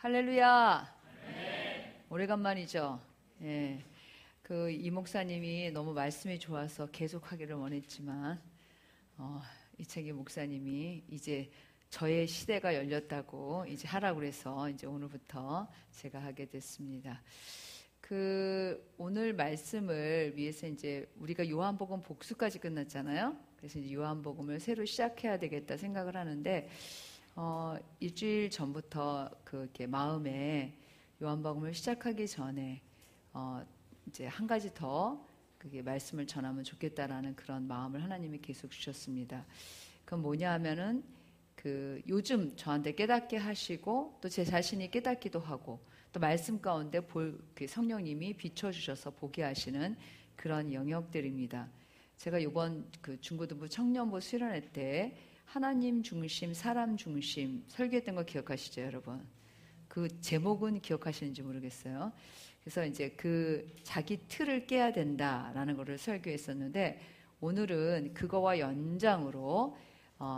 할렐루야. 네. 오래간만이죠. 예. 이 목사님이 너무 말씀이 좋아서 계속하기를 원했지만 이창기 목사님이 이제 저의 시대가 열렸다고 이제 하라고 그래서 이제 오늘부터 제가 하게 됐습니다. 오늘 말씀을 위해서 이제 우리가 요한복음 복수까지 끝났잖아요. 그래서 이제 요한복음을 새로 시작해야 되겠다 생각을 하는데 일주일 전부터 이렇게 마음에 요한복음을 시작하기 전에 이제 한 가지 더 그게 말씀을 전하면 좋겠다라는 그런 마음을 하나님이 계속 주셨습니다. 그건 뭐냐 하면은 요즘 저한테 깨닫게 하시고 또 제 자신이 깨닫기도 하고 또 말씀 가운데 성령님이 비춰주셔서 보게 하시는 그런 영역들입니다. 제가 이번 중고등부 청년부 수련회 때 하나님 중심, 사람 중심 설교했던 거 기억하시죠, 여러분? 그 제목은 기억하시는지 모르겠어요. 그래서 이제 자기 틀을 깨야 된다라는 거를 설교했었는데 오늘은 그거와 연장으로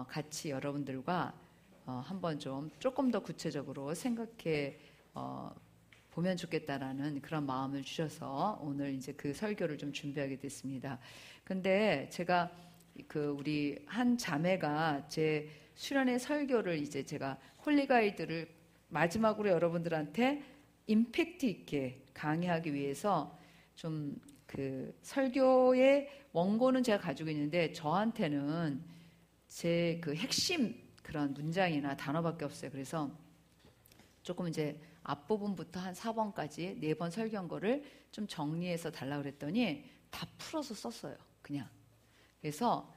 같이 여러분들과 한번 조금 더 구체적으로 생각해 보면 좋겠다라는 그런 마음을 주셔서 오늘 이제 그 설교를 좀 준비하게 됐습니다. 근데 제가 우리 한 자매가 제 수련회 설교를 이제 제가 홀리가이드를 마지막으로 여러분들한테 임팩트 있게 강의하기 위해서 좀 설교의 원고는 제가 가지고 있는데 저한테는 제 핵심 그런 문장이나 단어밖에 없어요. 그래서 조금 이제 앞부분부터 한 4번까지 4번 설교한 거를 좀 정리해서 달라고 그랬더니 다 풀어서 썼어요. 그냥. 그래서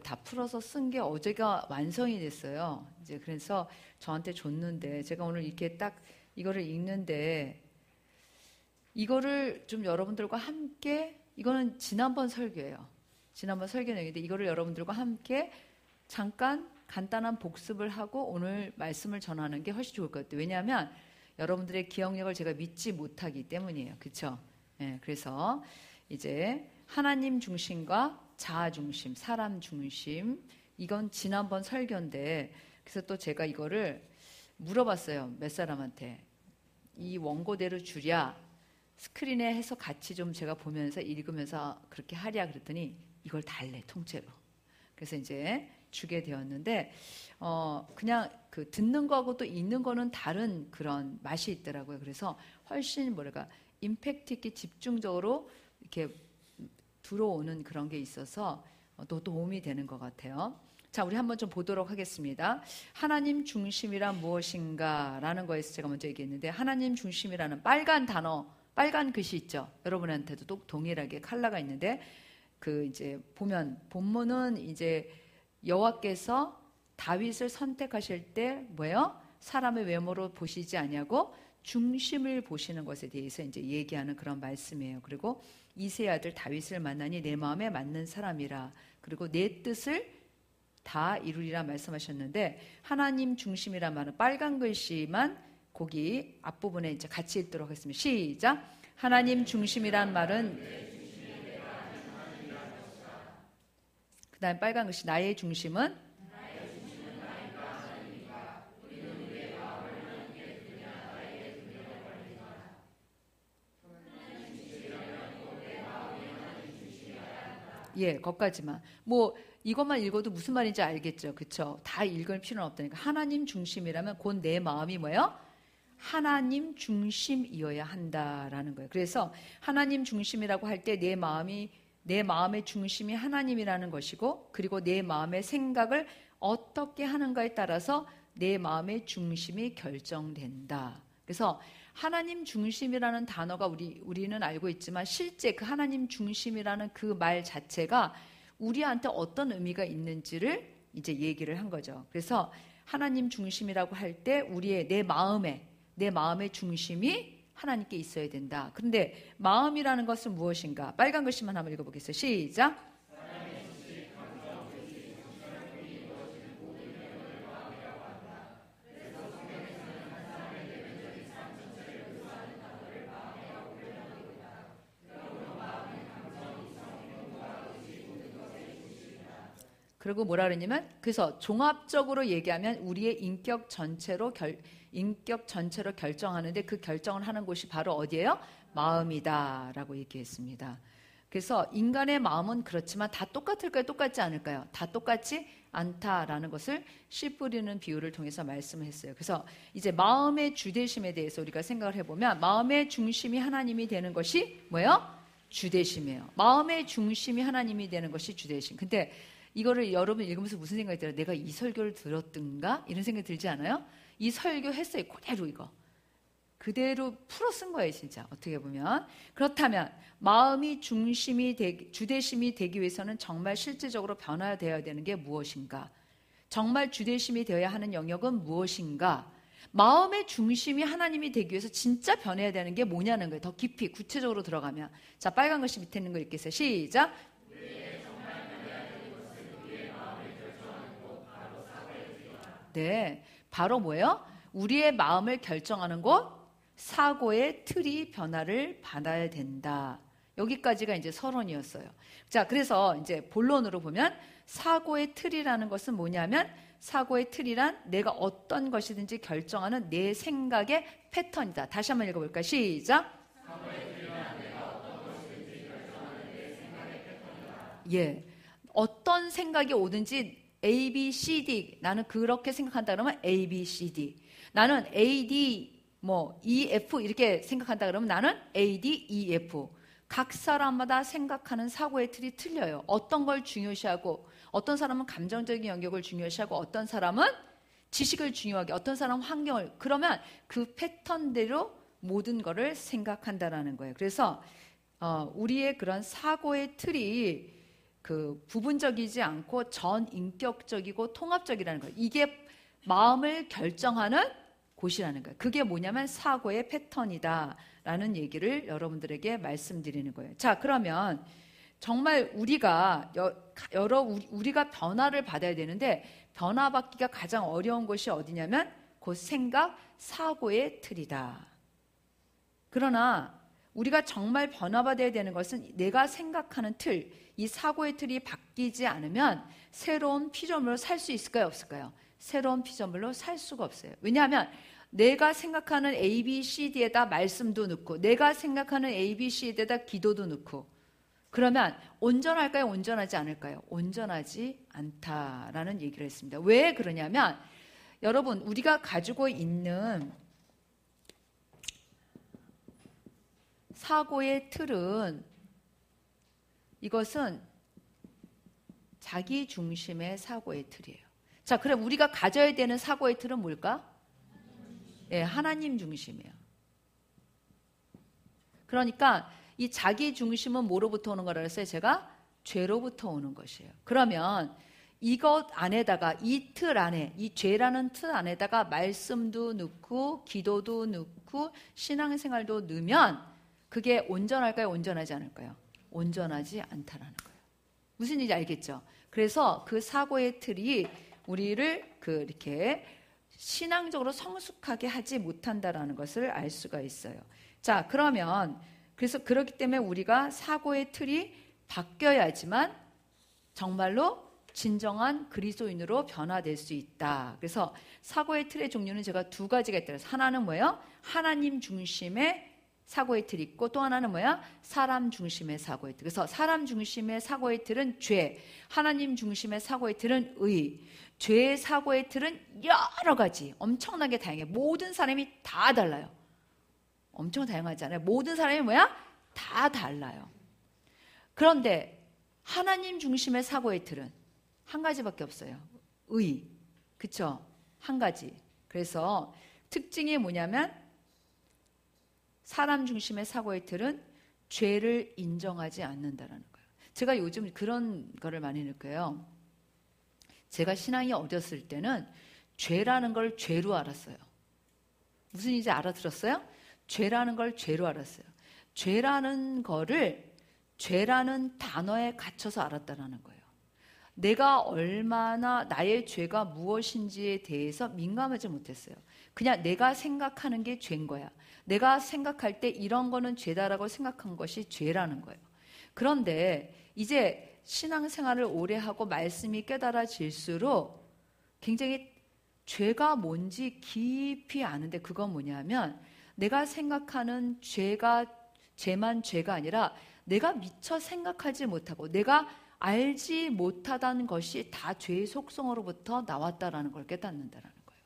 다 풀어서 쓴 게 어제가 완성이 됐어요. 이제 그래서 저한테 줬는데 제가 오늘 이렇게 딱 이거를 읽는데 이거를 좀 여러분들과 함께 이거는 지난번 설교예요. 지난번 설교 내용인데 이거를 여러분들과 함께 잠깐 간단한 복습을 하고 오늘 말씀을 전하는 게 훨씬 좋을 것 같아요. 왜냐하면 여러분들의 기억력을 제가 믿지 못하기 때문이에요. 그렇죠? 네, 그래서 이제 하나님 중심과 자아 중심, 사람 중심 이건 지난번 설교인데 그래서 또 제가 이거를 물어봤어요. 몇 사람한테. 이 원고대로 주랴 스크린에 해서 같이 좀 제가 보면서 읽으면서 그렇게 하랴 그랬더니 이걸 달래 통째로. 그래서 이제 주게 되었는데 그냥 듣는 거하고 또 읽는 거는 다른 그런 맛이 있더라고요. 그래서 훨씬 임팩트 있게 집중적으로 이렇게 들어오는 그런 게 있어서 또 도움이 되는 것 같아요. 자, 우리 한번 좀 보도록 하겠습니다. 하나님 중심이란 무엇인가 라는 거에서 제가 먼저 얘기했는데 하나님 중심이라는 빨간 단어, 빨간 글씨 있죠. 여러분한테도 또 동일하게 컬러가 있는데 이제 보면 본문은 이제 여호와께서 다윗을 선택하실 때 뭐예요? 사람의 외모로 보시지 아니하고 중심을 보시는 것에 대해서 이제 얘기하는 그런 말씀이에요. 그리고 이새의 아들 다윗을 만나니 내 마음에 맞는 사람이라. 그리고 내 뜻을 다 이루리라 말씀하셨는데 하나님 중심이란 말은 빨간 글씨만 거기 앞부분에 이제 같이 읽도록 하겠습니다. 시작. 하나님 중심이란 말은 그 다음 빨간 글씨 나의 중심은 예, 거기까지만. 이것만 읽어도 무슨 말인지 알겠죠? 그쵸? 다 읽을 필요는 없다니까. 하나님 중심이라면 곧 내 마음이 뭐예요? 하나님 중심이어야 한다라는 거예요. 그래서 하나님 중심이라고 할 때 내 마음의 중심이 하나님이라는 것이고 그리고 내 마음의 생각을 어떻게 하는가에 따라서 내 마음의 중심이 결정된다. 그래서 하나님 중심이라는 단어가 우리는 알고 있지만 실제 그 하나님 중심이라는 그 말 자체가 우리한테 어떤 의미가 있는지를 이제 얘기를 한 거죠. 그래서 하나님 중심이라고 할 때 내 마음의 중심이 하나님께 있어야 된다. 그런데 마음이라는 것은 무엇인가? 빨간 글씨만 한번 읽어보겠어요. 시작. 그리고 뭐라 그랬냐면, 그래서 종합적으로 얘기하면 우리의 인격 전체로 결정하는데 그 결정을 하는 곳이 바로 어디예요? 마음이다라고 얘기했습니다. 그래서 인간의 마음은 그렇지만 다 똑같을까요? 똑같지 않을까요? 다 똑같지 않다라는 것을 씨 뿌리는 비유를 통해서 말씀을 했어요. 그래서 이제 마음의 주대심에 대해서 우리가 생각을 해보면, 마음의 중심이 하나님이 되는 것이 뭐예요? 주대심이에요. 마음의 중심이 하나님이 되는 것이 주대심. 근데 이거를 여러분 읽으면서 무슨 생각이 들어요? 내가 이 설교를 들었던가? 이런 생각이 들지 않아요? 이 설교 했어요. 그대로 이거. 그대로 풀어 쓴 거예요, 진짜. 어떻게 보면. 그렇다면 마음이 주대심이 되기 위해서는 정말 실질적으로 변화되어야 되는 게 무엇인가? 정말 주대심이 되어야 하는 영역은 무엇인가? 마음의 중심이 하나님이 되기 위해서 진짜 변해야 되는 게 뭐냐는 거예요. 더 깊이 구체적으로 들어가면. 자, 빨간 글씨 밑에 있는 거 읽겠어요. 시작. 네, 바로 뭐예요? 우리의 마음을 결정하는 곳, 사고의 틀이 변화를 받아야 된다. 여기까지가 이제 서론이었어요. 자, 그래서 이제 본론으로 보면 사고의 틀이라는 것은 뭐냐면, 사고의 틀이란 내가 어떤 것이든지 결정하는 내 생각의 패턴이다. 다시 한번 읽어볼까요? 시작. 예, 어떤 생각이 오든지 A, B, C, D, 나는 그렇게 생각한다 그러면 A, B, C, D. 나는 A, D, E, F 이렇게 생각한다 그러면 나는 A, D, E, F. 각 사람마다 생각하는 사고의 틀이 틀려요. 어떤 걸 중요시하고, 어떤 사람은 감정적인 영역을 중요시하고, 어떤 사람은 지식을 중요하게, 어떤 사람은 환경을. 그러면 그 패턴대로 모든 거를 생각한다라는 거예요. 그래서 우리의 그런 사고의 틀이 그 부분적이지 않고 전인격적이고 통합적이라는 거예요. 이게 마음을 결정하는 곳이라는 거예요. 그게 뭐냐면 사고의 패턴이다라는 얘기를 여러분들에게 말씀드리는 거예요. 자, 그러면 정말 우리가 우리가 변화를 받아야 되는데, 변화받기가 가장 어려운 곳이 어디냐면 그 생각, 사고의 틀이다. 그러나 우리가 정말 변화받아야 되는 것은 내가 생각하는 틀, 이 사고의 틀이 바뀌지 않으면 새로운 피조물로 살 수 있을까요? 없을까요? 새로운 피조물로 살 수가 없어요. 왜냐하면 내가 생각하는 A, B, C, D에다 말씀도 넣고, 내가 생각하는 A, B, C, D에다 기도도 넣고, 그러면 온전할까요? 온전하지 않을까요? 온전하지 않다라는 얘기를 했습니다. 왜 그러냐면, 여러분, 우리가 가지고 있는 사고의 틀은, 이것은 자기 중심의 사고의 틀이에요. 자, 그럼 우리가 가져야 되는 사고의 틀은 뭘까? 네, 하나님 중심이에요. 그러니까 이 자기 중심은 뭐로부터 오는 거라고 했어요? 제가 죄로부터 오는 것이에요. 그러면 이것 안에다가, 이 틀 안에, 이 죄라는 틀 안에다가 말씀도 넣고 기도도 넣고 신앙생활도 넣으면 그게 온전할까요? 온전하지 않을까요? 온전하지 않다라는 거예요. 무슨 얘기인지 알겠죠? 그래서 그 사고의 틀이 우리를 이렇게 신앙적으로 성숙하게 하지 못한다라는 것을 알 수가 있어요. 자, 그러면 그래서 그렇기 때문에 우리가 사고의 틀이 바뀌어야지만 정말로 진정한 그리스도인으로 변화될 수 있다. 그래서 사고의 틀의 종류는 제가 두 가지가 있다. 하나는 뭐예요? 하나님 중심의 사고의 틀이 있고, 또 하나는 뭐야? 사람 중심의 사고의 틀. 그래서 사람 중심의 사고의 틀은 죄, 하나님 중심의 사고의 틀은 의. 죄의 사고의 틀은 여러 가지, 엄청나게 다양해. 모든 사람이 다 달라요. 엄청 다양하잖아요. 모든 사람이 뭐야? 다 달라요. 그런데 하나님 중심의 사고의 틀은 한 가지밖에 없어요. 의. 그쵸? 한 가지. 그래서 특징이 뭐냐면 사람 중심의 사고의 틀은 죄를 인정하지 않는다라는 거예요. 제가 요즘 그런 거를 많이 느껴요. 제가 신앙이 어렸을 때는 죄라는 걸 죄로 알았어요. 무슨 일인지 알아들었어요? 죄라는 걸 죄로 알았어요. 죄라는 거를 죄라는 단어에 갇혀서 알았다라는 거예요. 내가 얼마나 나의 죄가 무엇인지에 대해서 민감하지 못했어요. 그냥 내가 생각하는 게 죄인 거야. 내가 생각할 때 이런 거는 죄다라고 생각한 것이 죄라는 거예요. 그런데 이제 신앙생활을 오래 하고 말씀이 깨달아질수록 굉장히 죄가 뭔지 깊이 아는데, 그건 뭐냐면 내가 생각하는 죄만 죄가 아니라 내가 미처 생각하지 못하고 내가 알지 못하다는 것이 다 죄의 속성으로부터 나왔다라는 걸 깨닫는다라는 거예요.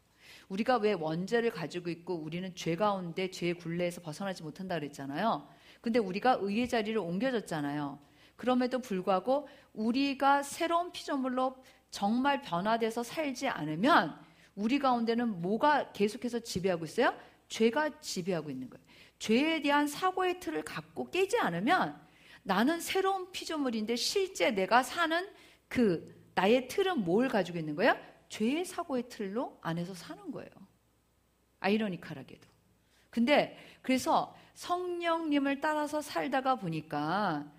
우리가 왜 원죄를 가지고 있고 우리는 죄 가운데 죄의 굴레에서 벗어나지 못한다 그랬잖아요. 근데 우리가 의의 자리를 옮겨졌잖아요. 그럼에도 불구하고 우리가 새로운 피조물로 정말 변화돼서 살지 않으면 우리 가운데는 뭐가 계속해서 지배하고 있어요? 죄가 지배하고 있는 거예요. 죄에 대한 사고의 틀을 갖고 깨지 않으면 나는 새로운 피조물인데 실제 내가 사는 그 나의 틀은 뭘 가지고 있는 거야? 죄의 사고의 틀로 안에서 사는 거예요. 아이러니컬하게도. 근데 그래서 성령님을 따라서 살다가 보니까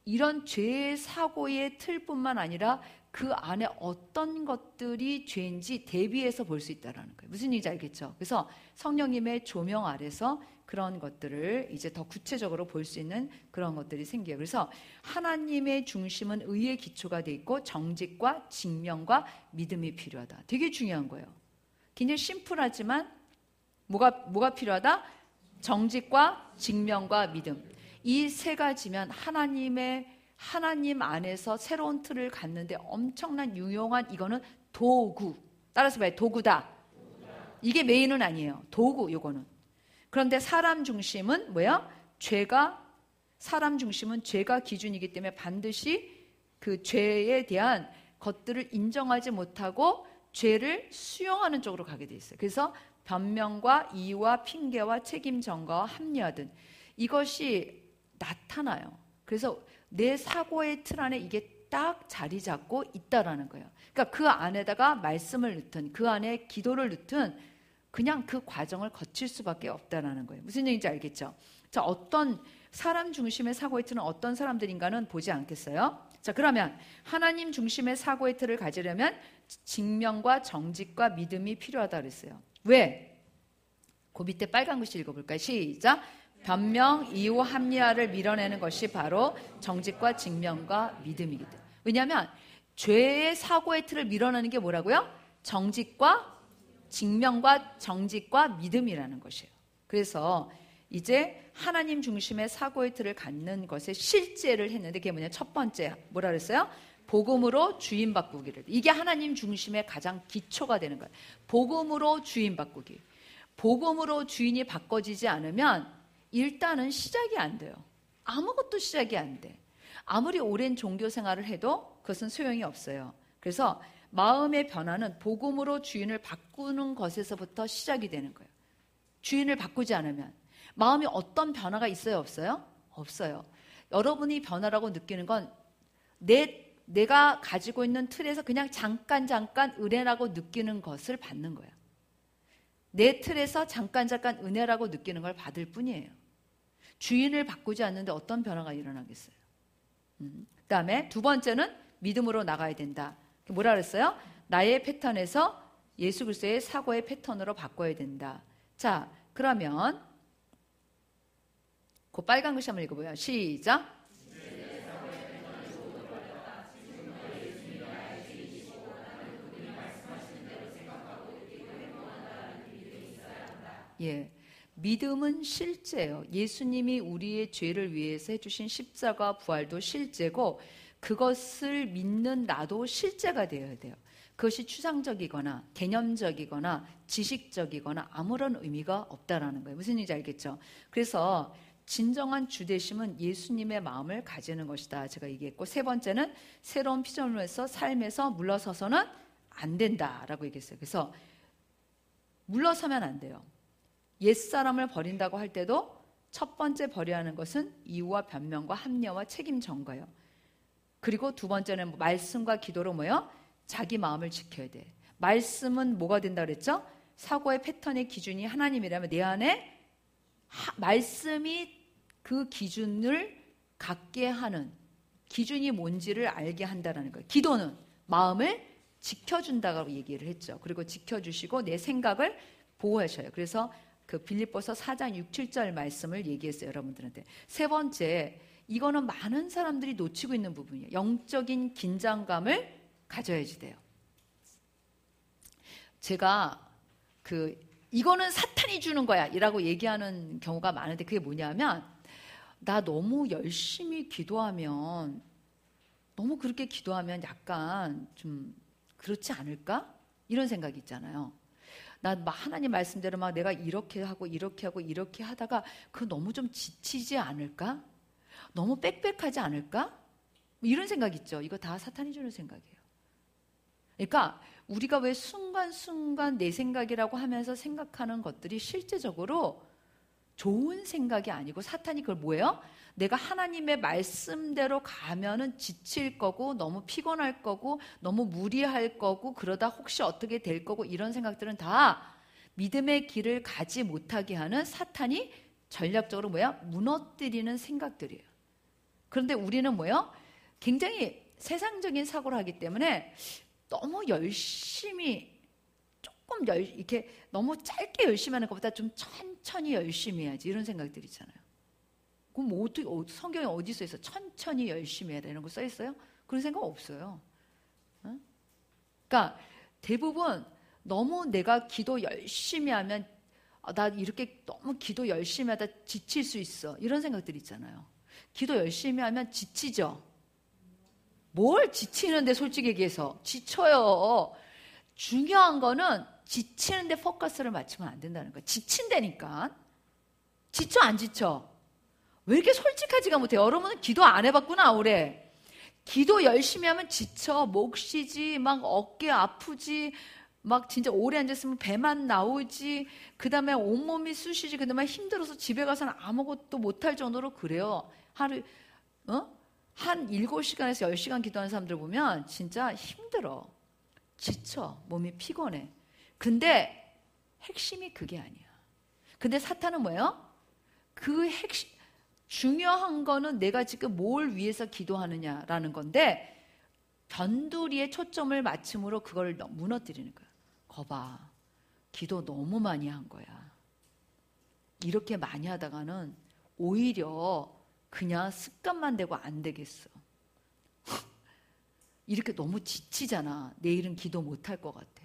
이런 죄의 사고의 틀뿐만 아니라 그 안에 어떤 것들이 죄인지 대비해서 볼 수 있다는 거예요. 무슨 얘기인지 알겠죠? 그래서 성령님의 조명 아래서 그런 것들을 이제 더 구체적으로 볼 수 있는 그런 것들이 생겨요. 그래서 하나님의 중심은 의의 기초가 돼 있고 정직과 직명과 믿음이 필요하다. 되게 중요한 거예요. 굉장히 심플하지만 뭐가 필요하다? 정직과 직명과 믿음. 이 세 가지면 하나님 안에서 새로운 틀을 갖는데 엄청난 유용한, 이거는 도구. 따라서 봐요. 도구다. 이게 메인은 아니에요. 도구, 요거는. 그런데 사람 중심은 뭐야? 사람 중심은 죄가 기준이기 때문에 반드시 그 죄에 대한 것들을 인정하지 못하고 죄를 수용하는 쪽으로 가게 돼 있어요. 그래서 변명과 이유와 핑계와 책임 전가와 합리화 등 이것이 나타나요. 그래서 내 사고의 틀 안에 이게 딱 자리 잡고 있다라는 거예요. 그러니까 그 안에다가 말씀을 넣든 그 안에 기도를 넣든 그냥 그 과정을 거칠 수밖에 없다라는 거예요. 무슨 얘기인지 알겠죠? 자, 어떤 사람 중심의 사고의 틀은 어떤 사람들인가는 보지 않겠어요? 자, 그러면 하나님 중심의 사고의 틀을 가지려면 직명과 정직과 믿음이 필요하다 그랬어요. 왜? 그 밑에 빨간 글씨 읽어볼까요? 시작! 변명, 이유, 합리화를 밀어내는 것이 바로 정직과 직명과 믿음이기 때문에. 왜냐하면 죄의 사고의 틀을 밀어내는 게 뭐라고요? 정직과 직명과 정직과 믿음이라는 것이에요. 그래서 이제 하나님 중심의 사고의 틀을 갖는 것에 실제를 했는데 그게 뭐냐? 첫 번째 뭐라 그랬어요? 복음으로 주인 바꾸기를. 이게 하나님 중심의 가장 기초가 되는 거예요. 복음으로 주인 바꾸기. 복음으로 주인이 바꿔지지 않으면 일단은 시작이 안 돼요. 아무것도 시작이 안 돼. 아무리 오랜 종교 생활을 해도 그것은 소용이 없어요. 그래서 마음의 변화는 복음으로 주인을 바꾸는 것에서부터 시작이 되는 거예요. 주인을 바꾸지 않으면. 마음이 어떤 변화가 있어요? 없어요? 없어요. 여러분이 변화라고 느끼는 건 내가 가지고 있는 틀에서 그냥 잠깐 은혜라고 느끼는 것을 받는 거예요. 내 틀에서 잠깐 은혜라고 느끼는 걸 받을 뿐이에요. 주인을 바꾸지 않는데 어떤 변화가 일어나겠어요? 그 다음에 두 번째는 믿음으로 나가야 된다. 뭐라 그랬어요? 나의 패턴에서 예수 그리스도의 사고의 패턴으로 바꿔야 된다. 자, 그러면 그 빨간 글씨 한번 읽어봐요. 시작! 예, 믿음은 실제예요. 예수님이 우리의 죄를 위해서 해주신 십자가 부활도 실제고 그것을 믿는 나도 실제가 되어야 돼요. 그것이 추상적이거나 개념적이거나 지식적이거나 아무런 의미가 없다라는 거예요. 무슨 얘기인지 알겠죠? 그래서 진정한 주되심은 예수님의 마음을 가지는 것이다. 제가 얘기했고, 세 번째는 새로운 피조물로서 삶에서 물러서서는 안 된다라고 얘기했어요. 그래서 물러서면 안 돼요. 옛사람을 버린다고 할 때도 첫 번째 버려야 하는 것은 이유와 변명과 합리화와 책임 전가예요. 그리고 두 번째는 말씀과 기도로 뭐예요? 자기 마음을 지켜야 돼. 말씀은 뭐가 된다 그랬죠? 사고의 패턴의 기준이 하나님이라면 내 안에 말씀이 그 기준을 갖게 하는 기준이 뭔지를 알게 한다는 거예요. 기도는 마음을 지켜준다고 얘기를 했죠. 그리고 지켜주시고 내 생각을 보호하셔요. 그래서 그 빌립보서 4장 6, 7절 말씀을 얘기했어요. 여러분들한테. 세 번째, 이거는 많은 사람들이 놓치고 있는 부분이에요. 영적인 긴장감을 가져야지 돼요. 제가 이거는 사탄이 주는 거야 이라고 얘기하는 경우가 많은데, 그게 뭐냐면, 나 너무 열심히 기도하면, 너무 그렇게 기도하면 약간 좀 그렇지 않을까? 이런 생각이 있잖아요. 나 하나님 말씀대로 막 내가 이렇게 하고 이렇게 하고 이렇게 하다가 그거 너무 좀 지치지 않을까? 너무 빽빽하지 않을까? 이런 생각 있죠. 이거 다 사탄이 주는 생각이에요. 그러니까 우리가 왜 순간순간 내 생각이라고 하면서 생각하는 것들이 실제적으로 좋은 생각이 아니고, 사탄이 그걸 뭐예요? 내가 하나님의 말씀대로 가면은 지칠 거고, 너무 피곤할 거고, 너무 무리할 거고, 그러다 혹시 어떻게 될 거고, 이런 생각들은 다 믿음의 길을 가지 못하게 하는 사탄이 전략적으로 뭐야? 무너뜨리는 생각들이에요. 그런데 우리는 뭐예요? 굉장히 세상적인 사고를 하기 때문에 너무 열심히 이렇게 너무 짧게 열심히 하는 것보다 좀 천천히 열심히 해야지, 이런 생각들이 있잖아요. 그럼 뭐 어떻게, 성경에 어디 써 있어? 천천히 열심히 해야 되는 거 써 있어요? 그런 생각 없어요. 응? 그러니까 대부분 너무 내가 기도 열심히 하면, 나 이렇게 너무 기도 열심히 하다 지칠 수 있어, 이런 생각들이 있잖아요. 기도 열심히 하면 지치죠. 뭘 지치는데, 솔직히 얘기해서 지쳐요. 중요한 거는 지치는데 포커스를 맞추면 안 된다는 거예요. 지친다니까. 지쳐 안 지쳐? 왜 이렇게 솔직하지가 못해? 여러분은 기도 안 해봤구나 올해. 기도 열심히 하면 지쳐. 목 쉬지, 막 어깨 아프지, 막 진짜 오래 앉았으면 배만 나오지, 그 다음에 온몸이 쑤시지, 그 다음에 힘들어서 집에 가서는 아무것도 못할 정도로 그래요. 하루 한 7시간에서 10시간 기도하는 사람들 보면 진짜 힘들어. 지쳐. 몸이 피곤해. 근데 핵심이 그게 아니야. 근데 사탄은 뭐예요? 그 핵심, 중요한 거는 내가 지금 뭘 위해서 기도하느냐라는 건데, 변두리에 초점을 맞춤으로 그걸 무너뜨리는 거야. 거봐, 기도 너무 많이 한 거야. 이렇게 많이 하다가는 오히려 그냥 습관만 되고 안 되겠어. 이렇게 너무 지치잖아. 내일은 기도 못할 것 같아.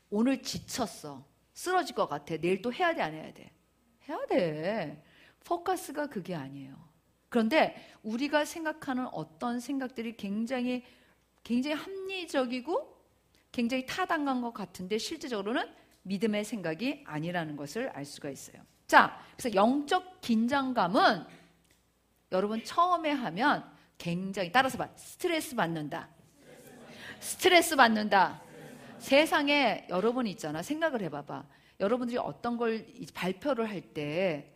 오늘 지쳤어. 쓰러질 것 같아. 내일 또 해야 돼, 안 해야 돼? 해야 돼. 포커스가 그게 아니에요. 그런데 우리가 생각하는 어떤 생각들이 굉장히 합리적이고 굉장히 타당한 것 같은데, 실제적으로는 믿음의 생각이 아니라는 것을 알 수가 있어요. 자, 그래서 영적 긴장감은 여러분 처음에 하면 굉장히, 따라서 봐, 스트레스 받는다. 세상에 여러분이 있잖아. 생각을 해봐봐. 여러분들이 어떤 걸 발표를 할 때,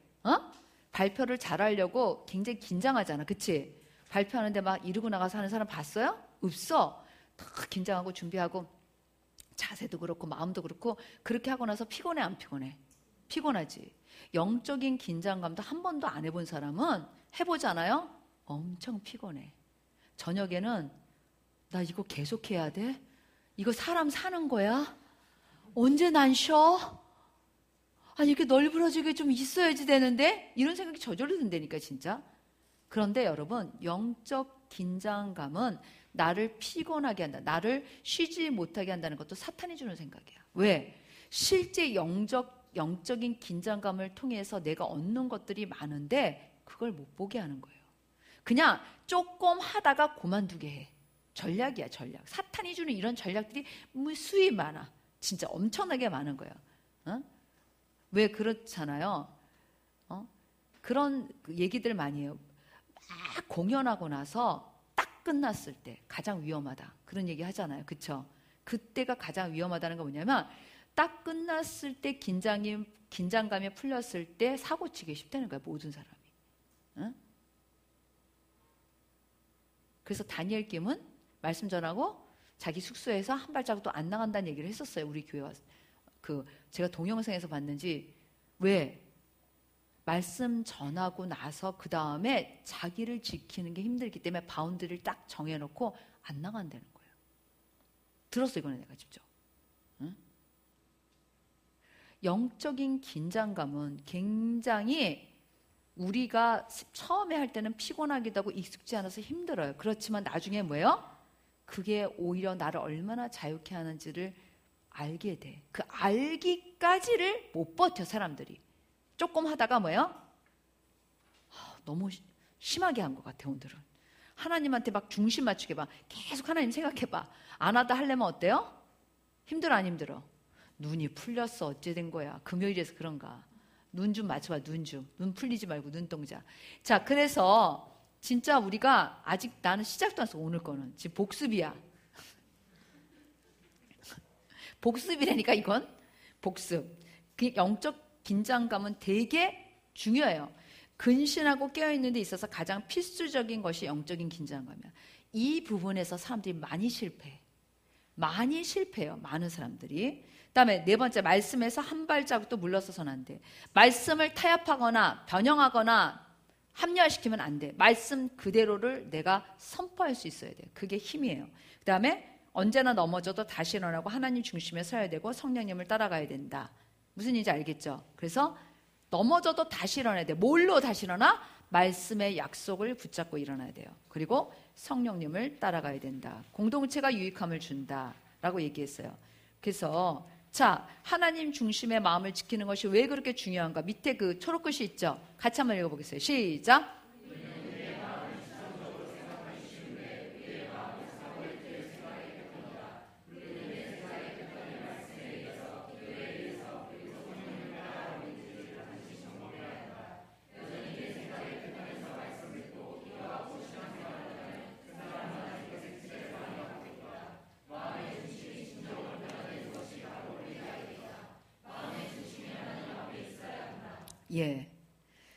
발표를 잘하려고 굉장히 긴장하잖아. 그치? 발표하는데 막 이러고 나가서 하는 사람 봤어요? 없어. 다 긴장하고 준비하고 자세도 그렇고 마음도 그렇고, 그렇게 하고 나서 피곤해, 안 피곤해? 피곤하지. 영적인 긴장감도 한 번도 안 해본 사람은 해보잖아요? 엄청 피곤해. 저녁에는 나 이거 계속 해야 돼? 이거 사람 사는 거야? 언제 난 쉬어? 아니, 이렇게 널브러지게 좀 있어야지 되는데? 이런 생각이 저절로 든다니까, 진짜. 그런데 여러분, 영적 긴장감은 나를 피곤하게 한다, 나를 쉬지 못하게 한다는 것도 사탄이 주는 생각이야. 왜? 실제 영적인 긴장감을 통해서 내가 얻는 것들이 많은데 그걸 못 보게 하는 거예요. 그냥 조금 하다가 그만두게 해. 전략이야, 전략. 사탄이 주는 이런 전략들이 무수히 많아. 진짜 엄청나게 많은 거예요. 왜 그렇잖아요. 그런 얘기들 많이 해요. 막 공연하고 나서 딱 끝났을 때 가장 위험하다, 그런 얘기 하잖아요. 그쵸? 그때가 가장 위험하다는 건 뭐냐면, 딱 끝났을 때 긴장감이 풀렸을 때 사고치기 쉽다는 거야, 모든 사람이. 그래서 다니엘 김은 말씀 전하고 자기 숙소에서 한 발자국도 안 나간다는 얘기를 했었어요. 우리 교회 와서. 제가 동영상에서 봤는지, 왜? 말씀 전하고 나서 그 다음에 자기를 지키는 게 힘들기 때문에 바운드를 딱 정해놓고 안 나간다는 거예요. 들었어, 이거는 내가 직접. 영적인 긴장감은 굉장히 우리가 처음에 할 때는 피곤하기도 하고 익숙지 않아서 힘들어요. 그렇지만 나중에 뭐예요? 그게 오히려 나를 얼마나 자유케 하는지를 알게 돼. 그 알기까지를 못 버텨, 사람들이. 조금 하다가 뭐예요? 너무 심하게 한 것 같아, 오늘은. 하나님한테 막 중심 맞추게 봐. 계속 하나님 생각해봐. 안 하다 하려면 어때요? 힘들어, 안 힘들어? 눈이 풀렸어, 어째 된 거야? 금요일에서 그런가? 눈 좀 맞춰봐, 눈 좀. 눈 풀리지 말고 눈동자. 자, 그래서 진짜 우리가 아직 나는 시작도 안 했어, 오늘 거는. 지금 복습이야. 복습이라니까, 이건. 복습. 그 영적 긴장감은 되게 중요해요. 근신하고 깨어있는 데 있어서 가장 필수적인 것이 영적인 긴장감이야. 이 부분에서 사람들이 많이 실패해. 많이 실패해요, 많은 사람들이. 그 다음에 네 번째, 말씀에서 한 발자국도 물러서서는 안 돼. 말씀을 타협하거나 변형하거나 합리화시키면 안 돼. 말씀 그대로를 내가 선포할 수 있어야 돼. 그게 힘이에요. 그 다음에 언제나 넘어져도 다시 일어나고 하나님 중심에 서야 되고 성령님을 따라가야 된다. 무슨 얘기인지 알겠죠? 그래서 넘어져도 다시 일어나야 돼. 뭘로 다시 일어나? 말씀의 약속을 붙잡고 일어나야 돼요. 그리고 성령님을 따라가야 된다. 공동체가 유익함을 준다라고 얘기했어요. 그래서 자, 하나님 중심의 마음을 지키는 것이 왜 그렇게 중요한가? 밑에 그 초록글씨 있죠? 같이 한번 읽어보겠어요. 시작! 예.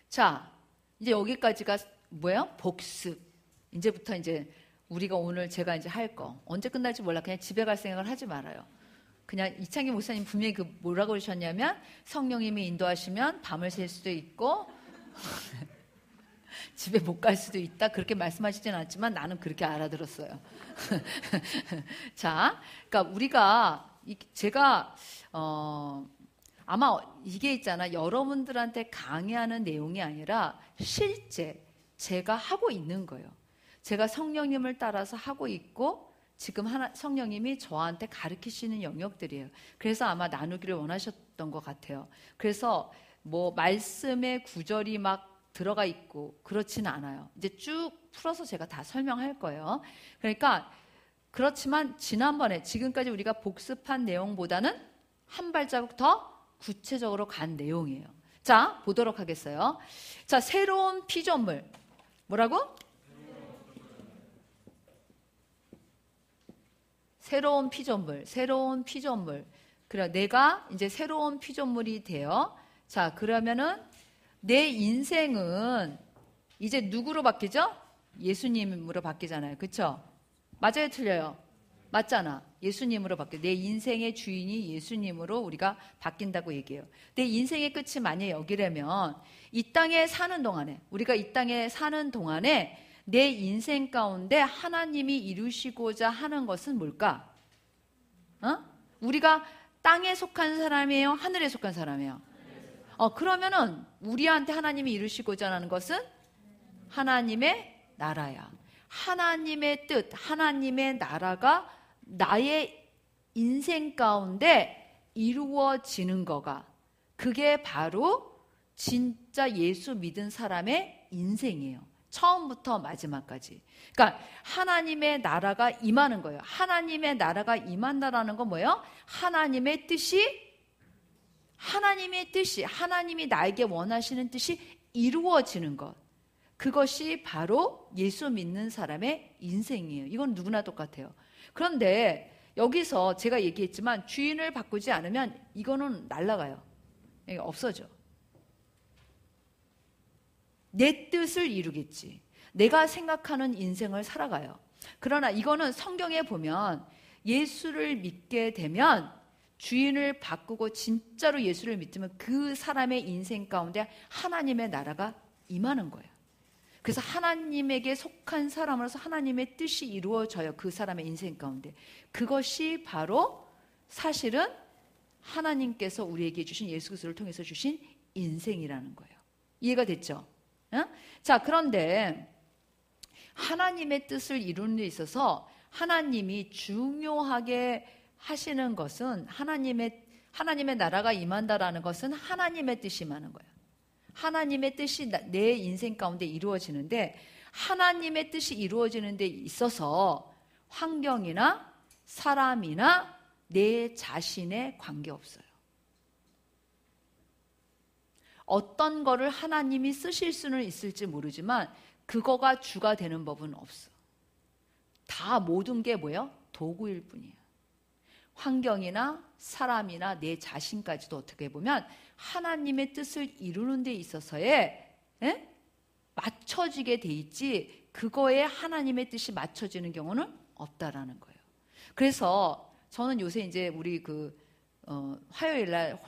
자, 이제 여기까지가 뭐예요? 복습. 이제부터 이제 우리가 오늘 제가 이제 할 거. 언제 끝날지 몰라. 그냥 집에 갈 생각을 하지 말아요. 그냥 이창기 목사님 분명히 그 뭐라고 그러셨냐면 성령님이 인도하시면 밤을 샐 수도 있고 집에 못 갈 수도 있다. 그렇게 말씀하시진 않지만 나는 그렇게 알아들었어요. 자, 그러니까 우리가 제가 아마 이게 있잖아. 여러분들한테 강의하는 내용이 아니라 실제 제가 하고 있는 거예요. 제가 성령님을 따라서 하고 있고 지금 성령님이 저한테 가르치시는 영역들이에요. 그래서 아마 나누기를 원하셨던 것 같아요. 그래서 뭐 말씀의 구절이 막 들어가 있고 그렇지는 않아요. 이제 쭉 풀어서 제가 다 설명할 거예요. 그러니까 그렇지만 지난번에 지금까지 우리가 복습한 내용보다는 한 발자국 더 구체적으로 간 내용이에요. 자, 보도록 하겠어요. 자, 새로운 피조물. 뭐라고? 새로운 피조물. 새로운 피조물. 그래, 내가 이제 새로운 피조물이 돼요. 자, 그러면은 내 인생은 이제 누구로 바뀌죠? 예수님으로 바뀌잖아요. 그렇죠? 맞아요, 틀려요? 맞잖아. 예수님으로 바뀌어. 내 인생의 주인이 예수님으로 우리가 바뀐다고 얘기해요. 내 인생의 끝이 만약에 여기라면 이 땅에 사는 동안에 우리가 이 땅에 사는 동안에 내 인생 가운데 하나님이 이루시고자 하는 것은 뭘까? 우리가 땅에 속한 사람이에요? 하늘에 속한 사람이에요? 그러면은 우리한테 하나님이 이루시고자 하는 것은 하나님의 나라야. 하나님의 뜻, 하나님의 나라가 나의 인생 가운데 이루어지는 거가 그게 바로 진짜 예수 믿은 사람의 인생이에요. 처음부터 마지막까지. 그러니까 하나님의 나라가 임하는 거예요. 하나님의 나라가 임한다라는 건 뭐예요? 하나님의 뜻이 하나님이 나에게 원하시는 뜻이 이루어지는 것. 그것이 바로 예수 믿는 사람의 인생이에요. 이건 누구나 똑같아요. 그런데 여기서 제가 얘기했지만 주인을 바꾸지 않으면 이거는 날아가요. 없어져. 내 뜻을 이루겠지. 내가 생각하는 인생을 살아가요. 그러나 이거는 성경에 보면 예수를 믿게 되면 주인을 바꾸고 진짜로 예수를 믿으면 그 사람의 인생 가운데 하나님의 나라가 임하는 거예요. 그래서 하나님에게 속한 사람으로서 하나님의 뜻이 이루어져요. 그 사람의 인생 가운데. 그것이 바로 사실은 하나님께서 우리에게 주신 예수 그리스도를 통해서 주신 인생이라는 거예요. 이해가 됐죠? 응? 자, 그런데 하나님의 뜻을 이루는 데 있어서 하나님이 중요하게 하시는 것은 하나님의 나라가 임한다라는 것은 하나님의 뜻이 임하는 거예요. 하나님의 뜻이 내 인생 가운데 이루어지는데, 하나님의 뜻이 이루어지는 데 있어서 환경이나 사람이나 내 자신에 관계없어요. 어떤 거를 하나님이 쓰실 수는 있을지 모르지만 그거가 주가 되는 법은 없어. 다 모든 게 뭐예요? 도구일 뿐이에요. 환경이나 사람이나 내 자신까지도 어떻게 보면 하나님의 뜻을 이루는 데 있어서의 맞춰지게 돼 있지, 그거에 하나님의 뜻이 맞춰지는 경우는 없다라는 거예요. 그래서 저는 요새 이제 우리 화요일날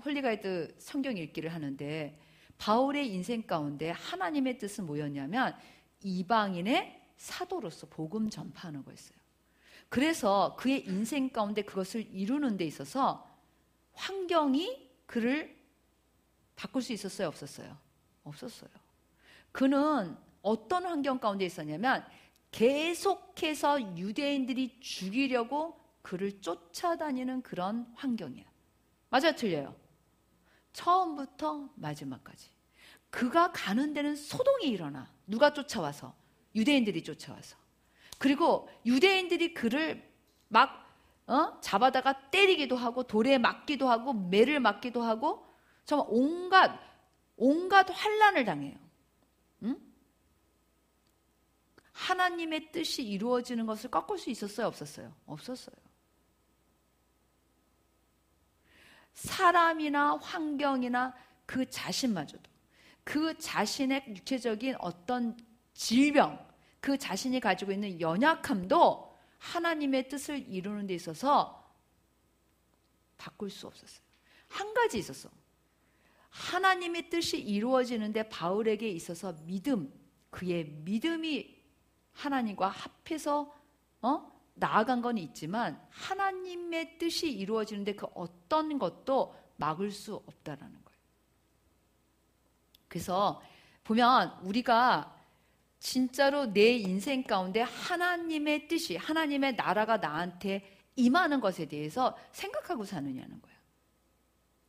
홀리가이드 성경 읽기를 하는데, 바울의 인생 가운데 하나님의 뜻은 뭐였냐면 이방인의 사도로서 복음 전파하는 거였어요. 그래서 그의 인생 가운데 그것을 이루는 데 있어서 환경이 그를 바꿀 수 있었어요? 없었어요? 없었어요. 그는 어떤 환경 가운데 있었냐면 계속해서 유대인들이 죽이려고 그를 쫓아다니는 그런 환경이야. 맞아요? 틀려요? 처음부터 마지막까지. 그가 가는 데는 소동이 일어나. 누가 쫓아와서? 유대인들이 쫓아와서. 그리고 유대인들이 그를 막 잡아다가 때리기도 하고 돌에 맞기도 하고 매를 맞기도 하고 정말 온갖 환난을 당해요. 응? 하나님의 뜻이 이루어지는 것을 꺾을 수 있었어요? 없었어요? 없었어요. 사람이나 환경이나 그 자신마저도, 그 자신의 육체적인 어떤 질병, 그 자신이 가지고 있는 연약함도 하나님의 뜻을 이루는 데 있어서 바꿀 수 없었어요. 한 가지 있었어. 하나님의 뜻이 이루어지는데 바울에게 있어서 그의 믿음이 하나님과 합해서 나아간 건 있지만 하나님의 뜻이 이루어지는데 그 어떤 것도 막을 수 없다라는 거예요. 그래서 보면 우리가 진짜로 내 인생 가운데 하나님의 뜻이, 하나님의 나라가 나한테 임하는 것에 대해서 생각하고 사느냐는 거예요.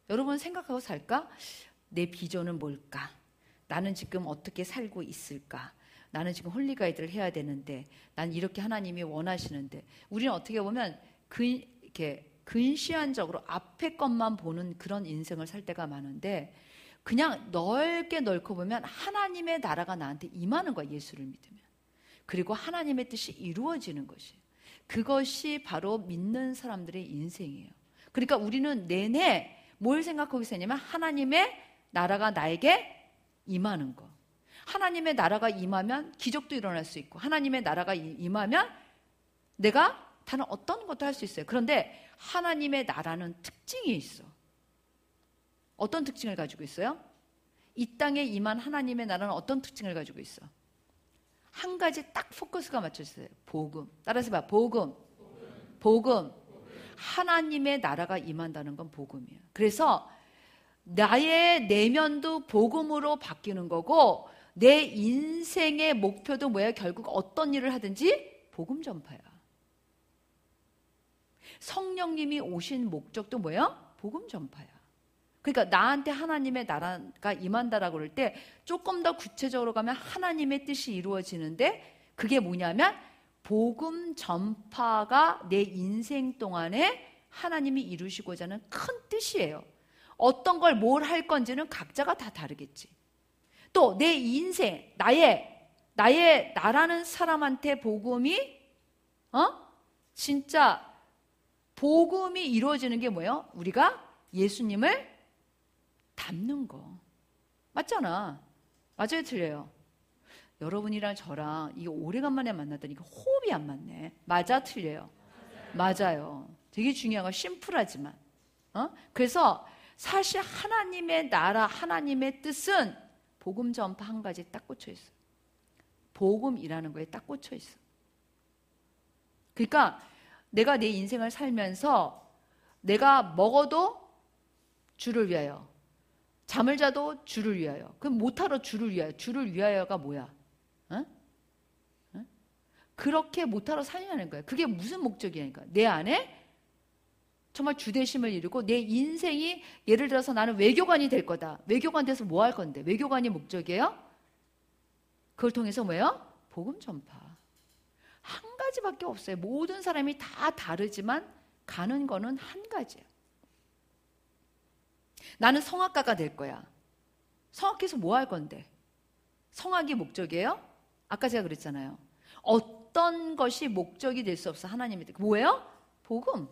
여러분 생각하고 살까? 내 비전은 뭘까? 나는 지금 어떻게 살고 있을까? 나는 지금 홀리가이드를 해야 되는데, 난 이렇게 하나님이 원하시는데, 우리는 어떻게 보면 이렇게 근시안적으로 앞에 것만 보는 그런 인생을 살 때가 많은데, 그냥 넓게 넓고 보면 하나님의 나라가 나한테 임하는 거야, 예수를 믿으면. 그리고 하나님의 뜻이 이루어지는 것이에요. 그것이 바로 믿는 사람들의 인생이에요. 그러니까 우리는 내내 뭘 생각하고 있었냐면 하나님의 나라가 나에게 임하는 거. 하나님의 나라가 임하면 기적도 일어날 수 있고, 하나님의 나라가 임하면 내가 다른 어떤 것도 할 수 있어요. 그런데 하나님의 나라는 특징이 있어. 어떤 특징을 가지고 있어요? 이 땅에 임한 하나님의 나라는 어떤 특징을 가지고 있어? 한 가지 딱 포커스가 맞춰있어요. 복음. 따라서 봐. 복음. 하나님의 나라가 임한다는 건 복음이에요. 그래서 나의 내면도 복음으로 바뀌는 거고, 내 인생의 목표도 뭐야? 결국 어떤 일을 하든지 복음 전파야. 성령님이 오신 목적도 뭐야? 복음 전파야. 그러니까 나한테 하나님의 나라가 임한다라고 그럴 때 조금 더 구체적으로 가면 하나님의 뜻이 이루어지는데, 그게 뭐냐면 복음 전파가 내 인생 동안에 하나님이 이루시고자 하는 큰 뜻이에요. 어떤 걸 뭘 할 건지는 각자가 다 다르겠지. 또 내 인생, 나의 나라는 사람한테 복음이 진짜 복음이 이루어지는 게 뭐예요? 우리가 예수님을 닮는 거. 맞잖아. 맞아요? 틀려요? 여러분이랑 저랑 이게 오래간만에 만나더니 이게 호흡이 안 맞네. 맞아? 틀려요? 맞아요. 되게 중요한 건 심플하지만. 그래서 사실 하나님의 나라, 하나님의 뜻은 복음 전파 한 가지 딱 꽂혀 있어. 복음이라는 거에 딱 꽂혀 있어. 그러니까 내가 내 인생을 살면서 내가 먹어도 주를 위하여, 잠을 자도 주를 위하여. 그럼 못하러 주를 위하여. 주를 위하여가 뭐야? 어? 어? 그렇게 못하러 살려는 거야. 그게 무슨 목적이니까? 내 안에 정말 주대심을 이루고 내 인생이 예를 들어서 나는 외교관이 될 거다. 외교관 돼서 뭐 할 건데? 외교관이 목적이에요? 그걸 통해서 뭐예요? 복음 전파. 한 가지밖에 없어요. 모든 사람이 다 다르지만 가는 거는 한 가지예요. 나는 성악가가 될 거야. 성악해서 뭐 할 건데? 성악이 목적이에요? 아까 제가 그랬잖아요. 어떤 것이 목적이 될 수 없어. 하나님이. 뭐예요? 복음.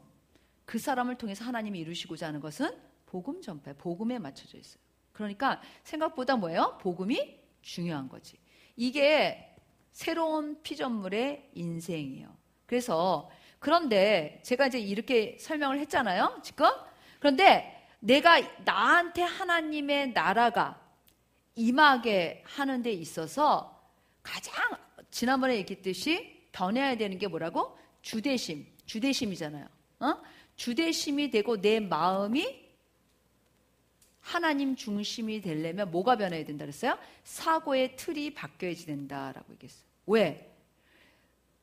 그 사람을 통해서 하나님이 이루시고자 하는 것은 복음 전파예요. 복음에 맞춰져 있어요. 그러니까 생각보다 뭐예요? 복음이 중요한 거지. 이게 새로운 피조물의 인생이에요. 그래서 그런데 제가 이제 이렇게 설명을 했잖아요. 지금. 그런데 내가 나한테 하나님의 나라가 임하게 하는 데 있어서 가장 지난번에 얘기했듯이 변해야 되는 게 뭐라고? 주대심. 주대심이잖아요. 주대심이 되고 내 마음이 하나님 중심이 되려면 뭐가 변해야 된다 그랬어요? 사고의 틀이 바뀌어야지 된다라고 얘기했어요. 왜?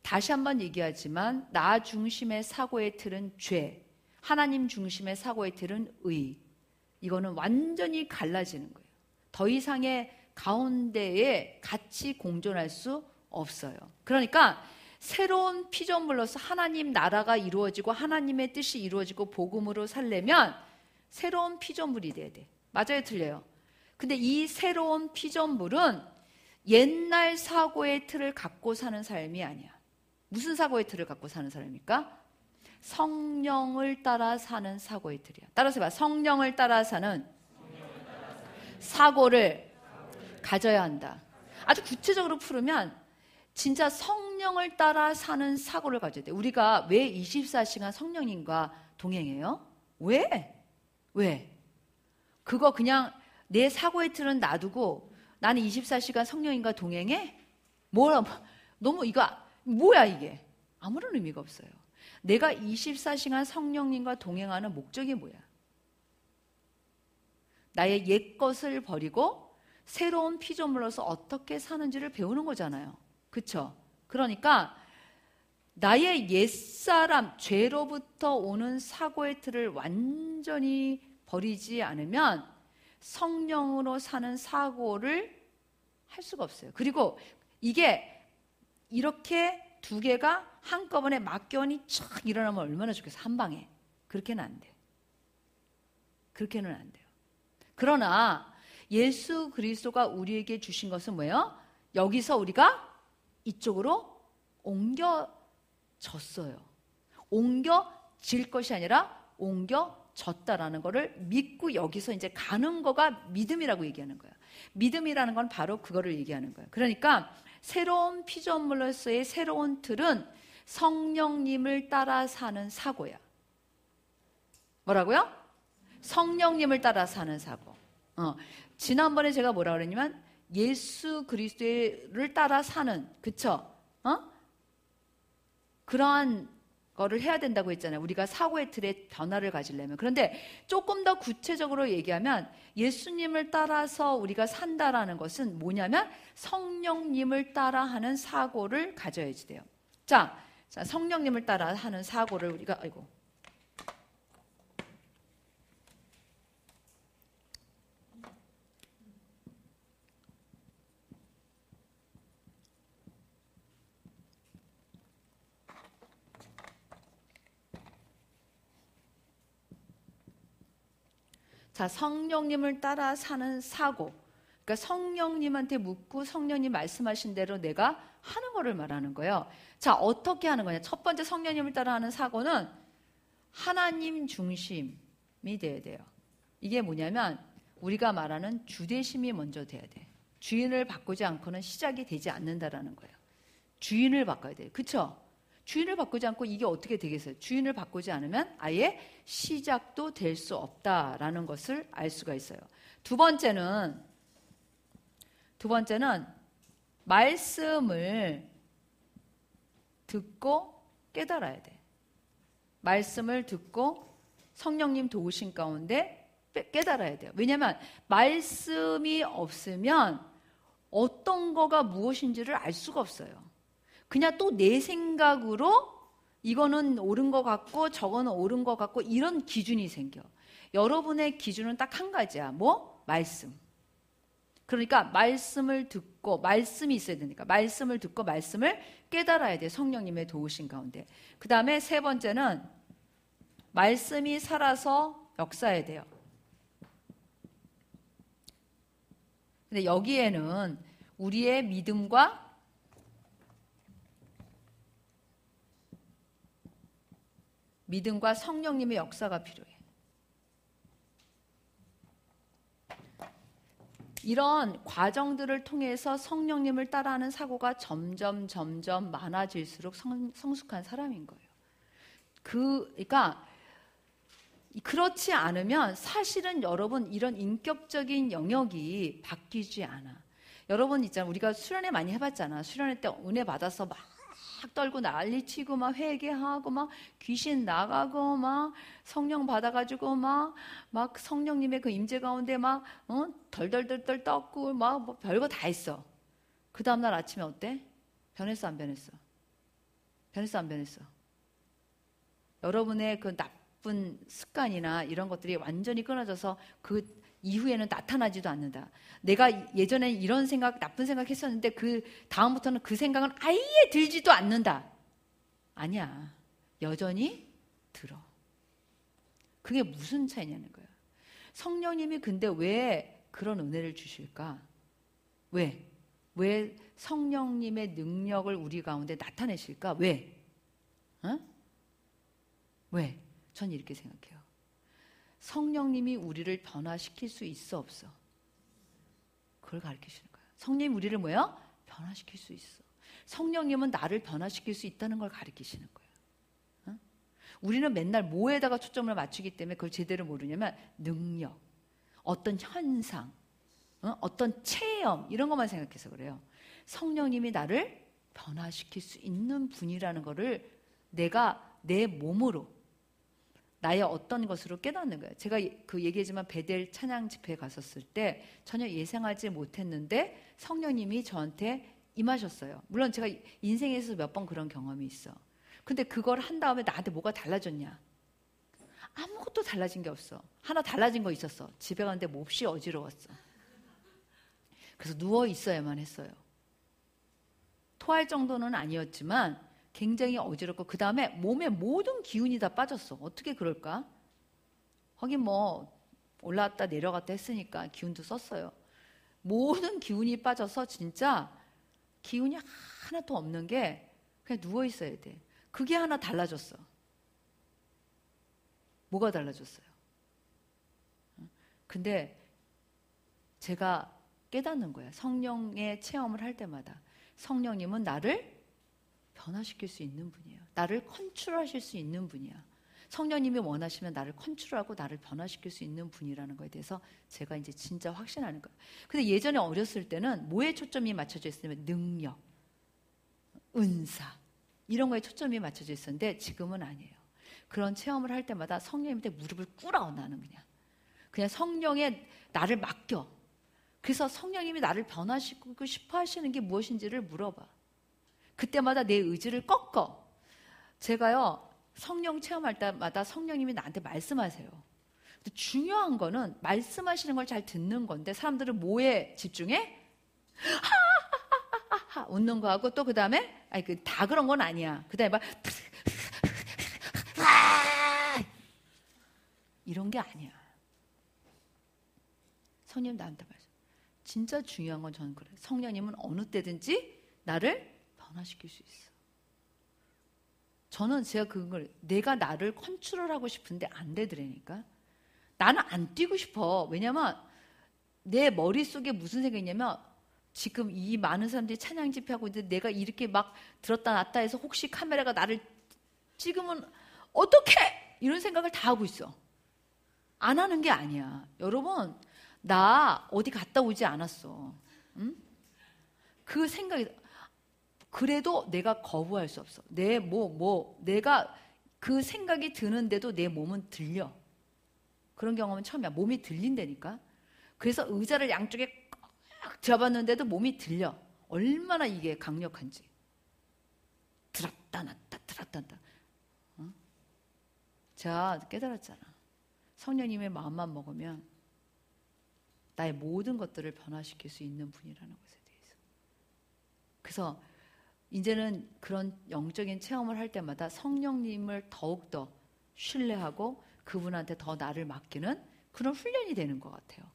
다시 한번 얘기하지만 나 중심의 사고의 틀은 죄, 하나님 중심의 사고의 틀은 의. 이거는 완전히 갈라지는 거예요. 더 이상의 가운데에 같이 공존할 수 없어요. 그러니까 새로운 피조물로서 하나님 나라가 이루어지고 하나님의 뜻이 이루어지고 복음으로 살려면 새로운 피조물이 돼야 돼. 맞아요, 틀려요? 근데 이 새로운 피조물은 옛날 사고의 틀을 갖고 사는 삶이 아니야. 무슨 사고의 틀을 갖고 사는 사람입니까? 성령을 따라 사는 사고의 틀이야. 따라서 봐. 성령을 따라 사는 사고를 가져야 한다. 아주 구체적으로 풀으면 진짜 성령을 따라 사는 사고를 가져야 돼. 우리가 왜 24시간 성령님과 동행해요? 왜? 그거 그냥 내 사고의 틀은 놔두고 나는 24시간 성령님과 동행해? 너무 이거 뭐야 이게? 아무런 의미가 없어요. 내가 24시간 성령님과 동행하는 목적이 뭐야? 나의 옛 것을 버리고 새로운 피조물로서 어떻게 사는지를 배우는 거잖아요. 그렇죠? 그러니까 나의 옛사람, 죄로부터 오는 사고의 틀을 완전히 버리지 않으면 성령으로 사는 사고를 할 수가 없어요. 그리고 이게 이렇게 두 개가 한꺼번에 막연히 촥 일어나면 얼마나 좋겠어. 한 방에. 그렇게는 안 돼요. 그렇게는 안 돼요. 그러나 예수 그리스도가 우리에게 주신 것은 뭐예요? 여기서 우리가 이쪽으로 옮겨졌어요. 옮겨질 것이 아니라 옮겨졌다라는 것을 믿고 여기서 이제 가는 거가 믿음이라고 얘기하는 거예요. 믿음이라는 건 바로 그거를 얘기하는 거예요. 그러니까 새로운 피조물로서의 새로운 틀은 성령님을 따라 사는 사고야. 뭐라고요? 성령님을 따라 사는 사고. 지난번에 제가 뭐라 그랬냐면 예수 그리스도를 따라 사는, 그쵸? 그러한 거를 해야 된다고 했잖아요. 우리가 사고의 틀에 변화를 가지려면. 그런데 조금 더 구체적으로 얘기하면 예수님을 따라서 우리가 산다라는 것은 뭐냐면 성령님을 따라 하는 사고를 가져야지 돼요. 자, 성령님을 따라 하는 사고를 우리가 성령님을 따라 사는 사고. 그러니까 성령님한테 묻고 성령님 말씀하신 대로 내가 하는 거를 말하는 거예요. 자, 어떻게 하는 거냐? 첫 번째 성령님을 따라 하는 사고는 하나님 중심이 돼야 돼요. 이게 뭐냐면 우리가 말하는 주대심이 먼저 돼야 돼. 주인을 바꾸지 않고는 시작이 되지 않는다라는 거예요. 주인을 바꿔야 돼요. 그렇죠? 주인을 바꾸지 않고 이게 어떻게 되겠어요? 주인을 바꾸지 않으면 아예 시작도 될 수 없다라는 것을 알 수가 있어요. 두 번째는 말씀을 듣고 깨달아야 돼. 말씀을 듣고 성령님 도우신 가운데 깨달아야 돼요. 왜냐하면 말씀이 없으면 어떤 거가 무엇인지를 알 수가 없어요. 그냥 또 내 생각으로 이거는 옳은 것 같고 저거는 옳은 것 같고 이런 기준이 생겨. 여러분의 기준은 딱 한 가지야. 뭐? 말씀. 그러니까 말씀을 듣고, 말씀이 있어야 되니까 말씀을 듣고 말씀을 깨달아야 돼. 성령님의 도우신 가운데. 그 다음에 세 번째는 말씀이 살아서 역사해야 돼요. 근데 여기에는 우리의 믿음과 성령님의 역사가 필요해. 이런 과정들을 통해서 성령님을 따라하는 사고가 점점 많아질수록 성숙한 사람인 거예요. 그러니까 그렇지 않으면 사실은 여러분 이런 인격적인 영역이 바뀌지 않아. 여러분 있잖아, 우리가 수련회 많이 해봤잖아. 수련회 때 은혜 받아서 막 떨고 난리치고 막 회개하고 막 귀신 나가고 막 성령 받아가지고 막 성령님의 그 임재 가운데 막 덜덜덜덜 떴고 막 뭐 별거 다 했어. 그 다음날 아침에 어때? 변했어 안 변했어? 변했어 안 변했어? 여러분의 그 나쁜 습관이나 이런 것들이 완전히 끊어져서 그 이후에는 나타나지도 않는다. 내가 예전에 이런 생각, 나쁜 생각 했었는데 그 다음부터는 그 생각은 아예 들지도 않는다. 아니야. 여전히 들어. 그게 무슨 차이냐는 거야. 성령님이 근데 왜 그런 은혜를 주실까? 왜 성령님의 능력을 우리 가운데 나타내실까? 왜? 왜? 전 이렇게 생각해요. 성령님이 우리를 변화시킬 수 있어 없어? 그걸 가르치시는 거예요. 성령님이 우리를 뭐예요? 변화시킬 수 있어. 성령님은 나를 변화시킬 수 있다는 걸 가르치시는 거예요. 우리는 맨날 뭐에다가 초점을 맞추기 때문에 그걸 제대로 모르냐면 능력, 어떤 현상, 어떤 체험 이런 것만 생각해서 그래요. 성령님이 나를 변화시킬 수 있는 분이라는 거를 내가 내 몸으로 나의 어떤 것으로 깨닫는 거예요. 제가 그 얘기했지만 베델 찬양 집회에 갔었을 때 전혀 예상하지 못했는데 성령님이 저한테 임하셨어요. 물론 제가 인생에서 몇 번 그런 경험이 있어. 근데 그걸 한 다음에 나한테 뭐가 달라졌냐? 아무것도 달라진 게 없어. 하나 달라진 거 있었어. 집에 갔는데 몹시 어지러웠어. 그래서 누워 있어야만 했어요. 토할 정도는 아니었지만 굉장히 어지럽고 그 다음에 몸에 모든 기운이 다 빠졌어. 어떻게 그럴까? 하긴 뭐 올라왔다 내려갔다 했으니까 기운도 썼어요. 모든 기운이 빠져서 진짜 기운이 하나도 없는 게 그냥 누워 있어야 돼. 그게 하나 달라졌어. 뭐가 달라졌어요? 근데 제가 깨닫는 거야. 성령의 체험을 할 때마다 성령님은 나를 변화시킬 수 있는 분이에요. 나를 컨트롤하실 수 있는 분이야. 성령님이 원하시면 나를 컨트롤하고 나를 변화시킬 수 있는 분이라는 거에 대해서 제가 이제 진짜 확신하는 거예요. 근데 예전에 어렸을 때는 뭐에 초점이 맞춰져 있었냐면 능력, 은사 이런 거에 초점이 맞춰져 있었는데 지금은 아니에요. 그런 체험을 할 때마다 성령님한테 무릎을 꿇어. 나는 그냥 성령에 나를 맡겨. 그래서 성령님이 나를 변화시키고 싶어 하시는 게 무엇인지를 물어봐. 그때마다 내 의지를 꺾어. 제가요 성령 체험할 때마다 성령님이 나한테 말씀하세요. 근데 중요한 거는 말씀하시는 걸 잘 듣는 건데 사람들은 뭐에 집중해? 하하하하하 웃는 거하고 또 그 다음에 다 그런 건 아니야. 그 다음에 막 이런 게 아니야. 성령님 나한테 말씀. 진짜 중요한 건 저는 그래요. 성령님은 어느 때든지 나를 변화시킬 수 있어. 저는 제가 그걸 내가 나를 컨트롤하고 싶은데 안 되더라니까. 나는 안 뛰고 싶어. 왜냐면 내 머릿속에 무슨 생각이냐면 지금 이 많은 사람들이 찬양 집회하고 있는데 내가 이렇게 막 들었다 놨다 해서 혹시 카메라가 나를 찍으면 어떡해! 이런 생각을 다 하고 있어. 안 하는 게 아니야. 여러분 나 어디 갔다 오지 않았어. 응? 그 생각이 그래도 내가 거부할 수 없어. 내가 그 생각이 드는데도 내 몸은 들려. 그런 경험은 처음이야. 몸이 들린다니까. 그래서 의자를 양쪽에 꽉 잡았는데도 몸이 들려. 얼마나 이게 강력한지. 들었다 놨다 들었다 놨다. 제가 깨달았잖아. 성령님의 마음만 먹으면 나의 모든 것들을 변화시킬 수 있는 분이라는 것에 대해서. 그래서 이제는 그런 영적인 체험을 할 때마다 성령님을 더욱더 신뢰하고 그분한테 더 나를 맡기는 그런 훈련이 되는 것 같아요.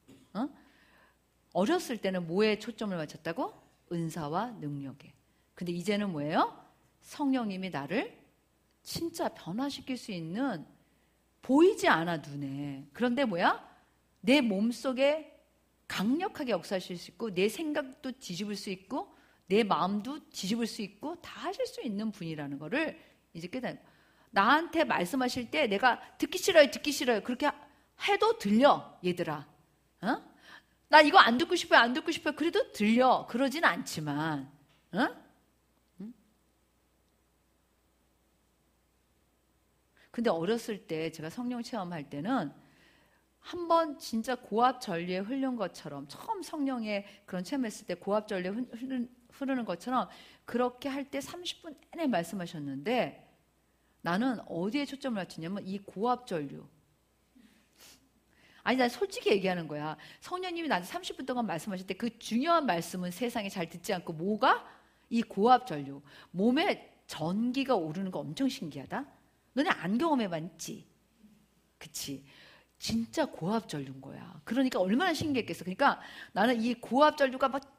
어렸을 때는 뭐에 초점을 맞췄다고? 은사와 능력에. 근데 이제는 뭐예요? 성령님이 나를 진짜 변화시킬 수 있는, 보이지 않아 눈에. 그런데 뭐야? 내 몸속에 강력하게 역사하실 수 있고 내 생각도 뒤집을 수 있고 내 마음도 뒤집을 수 있고 다 하실 수 있는 분이라는 거를 이제 깨닫는 거예요. 나한테 말씀하실 때 내가 듣기 싫어요 그렇게 해도 들려. 얘들아, 나 이거 안 듣고 싶어요 그래도 들려. 그러진 않지만 근데 어렸을 때 제가 성령 체험할 때는 한번 진짜 고압 전류에 흐른 것처럼, 처음 성령의 그런 체험했을 때 고압 전류에 흐르는 것처럼 그렇게 할 때 30분 내내 말씀하셨는데 나는 어디에 초점을 맞췄냐면 이 고압 전류. 아니, 난 솔직히 얘기하는 거야. 성령님이 나한테 30분 동안 말씀하실 때 그 중요한 말씀은 세상에 잘 듣지 않고 뭐가? 이 고압 전류. 몸에 전기가 오르는 거 엄청 신기하다. 너네 안 경험해봤지? 그치? 진짜 고압 전류인 거야. 그러니까 얼마나 신기했겠어. 그러니까 나는 이 고압 전류가 막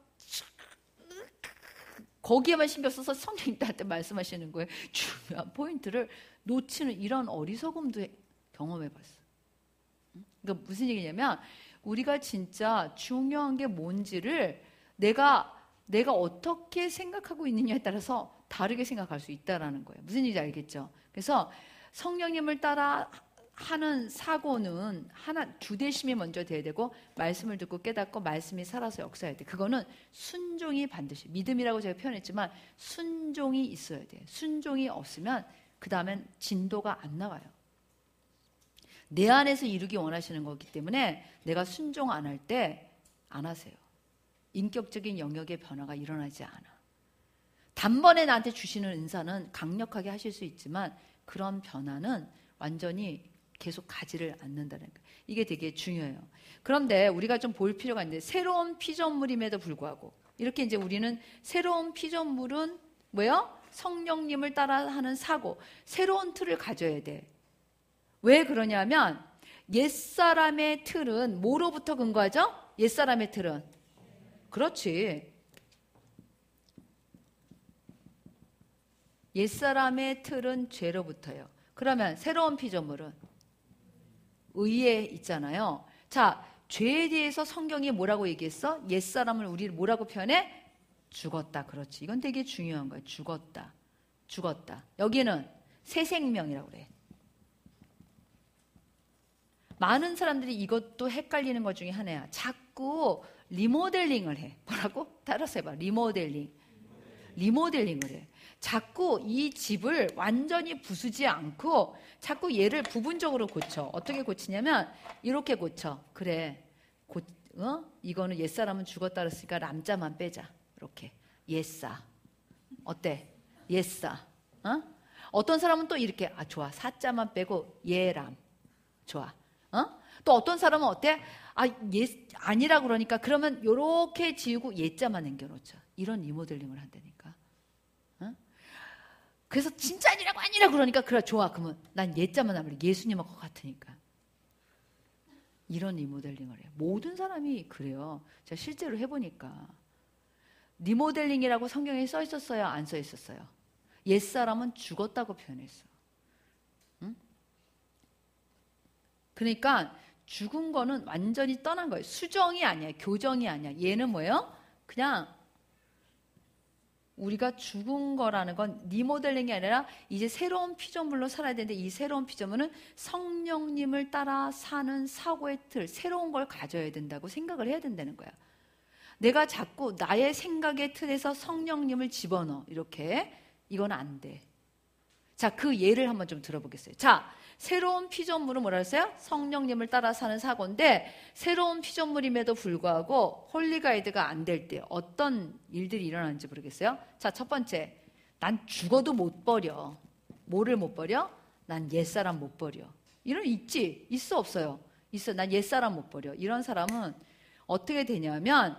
거기에만 신경 써서 성령님 나한테 말씀하시는 거예요. 중요한 포인트를 놓치는 이런 어리석음도 경험해봤어. 그러니까 무슨 얘기냐면 우리가 진짜 중요한 게 뭔지를 내가 어떻게 생각하고 있느냐에 따라서 다르게 생각할 수 있다는 거예요. 무슨 얘기인지 알겠죠? 그래서 성령님을 따라 하는 사고는 주대심이 먼저 돼야 되고 말씀을 듣고 깨닫고 말씀이 살아서 역사해야 돼. 그거는 순종이 반드시, 믿음이라고 제가 표현했지만 순종이 있어야 돼. 순종이 없으면 그 다음엔 진도가 안 나와요. 내 안에서 이루기 원하시는 거기 때문에 내가 순종 안 할 때 안 하세요. 인격적인 영역의 변화가 일어나지 않아. 단번에 나한테 주시는 은사는 강력하게 하실 수 있지만 그런 변화는 완전히 계속 가지를 않는다는 거예요. 이게 되게 중요해요. 그런데 우리가 좀 볼 필요가 있는데 새로운 피조물임에도 불구하고 이렇게 이제 우리는 새로운 피조물은 뭐예요? 성령님을 따라하는 사고, 새로운 틀을 가져야 돼. 왜 그러냐면 옛사람의 틀은 뭐로부터 근거하죠? 옛사람의 틀은 그렇지. 옛사람의 틀은 죄로부터요. 그러면 새로운 피조물은 의에 있잖아요. 자, 죄에 대해서 성경이 뭐라고 얘기했어? 옛사람을 우리를 뭐라고 표현해? 죽었다. 그렇지. 이건 되게 중요한 거예요. 죽었다. 여기는 새 생명이라고 그래. 많은 사람들이 이것도 헷갈리는 것 중에 하나야. 자꾸 리모델링을 해. 뭐라고? 따라서 해봐. 리모델링을 해. 자꾸 이 집을 완전히 부수지 않고 자꾸 얘를 부분적으로 고쳐. 어떻게 고치냐면 이렇게 고쳐. 그래. 이거는 옛사람은 죽었다 그랬으니까 람자만 빼자. 이렇게. 옛사. 어때? 옛사. 어떤 사람은 또 이렇게 좋아. 사자만 빼고 예람. 좋아. 또 어떤 사람은 어때? 아니라 그러니까 그러면 요렇게 지우고 예자만 남겨놓자. 이런 리모델링을 한다니까. 그래서 진짜 아니라 그러니까 그래 좋아. 그러면 난 예자만 남을래. 예수님하고 같으니까. 이런 리모델링을 해요. 모든 사람이 그래요. 제가 실제로 해보니까. 리모델링이라고 성경에 써 있었어요? 안 써 있었어요? 옛사람은 죽었다고 표현했어. 그러니까 죽은 거는 완전히 떠난 거예요. 수정이 아니야. 교정이 아니야. 얘는 뭐예요? 그냥 우리가 죽은 거라는 건 리모델링이 아니라 이제 새로운 피조물로 살아야 되는데 이 새로운 피조물은 성령님을 따라 사는 사고의 틀, 새로운 걸 가져야 된다고 생각을 해야 된다는 거야. 내가 자꾸 나의 생각의 틀에서 성령님을 집어넣어. 이렇게. 이건 안 돼. 자, 그 예를 한번 좀 들어보겠어요. 자, 새로운 피조물은 뭐라 했어요? 성령님을 따라 사는 사고인데 새로운 피조물임에도 불구하고 홀리가이드가 안 될 때 어떤 일들이 일어나는지 모르겠어요. 자, 첫 번째, 난 죽어도 못 버려. 뭐를 못 버려? 난 옛사람 못 버려. 이런 있지? 있어 없어요? 있어. 난 옛사람 못 버려. 이런 사람은 어떻게 되냐면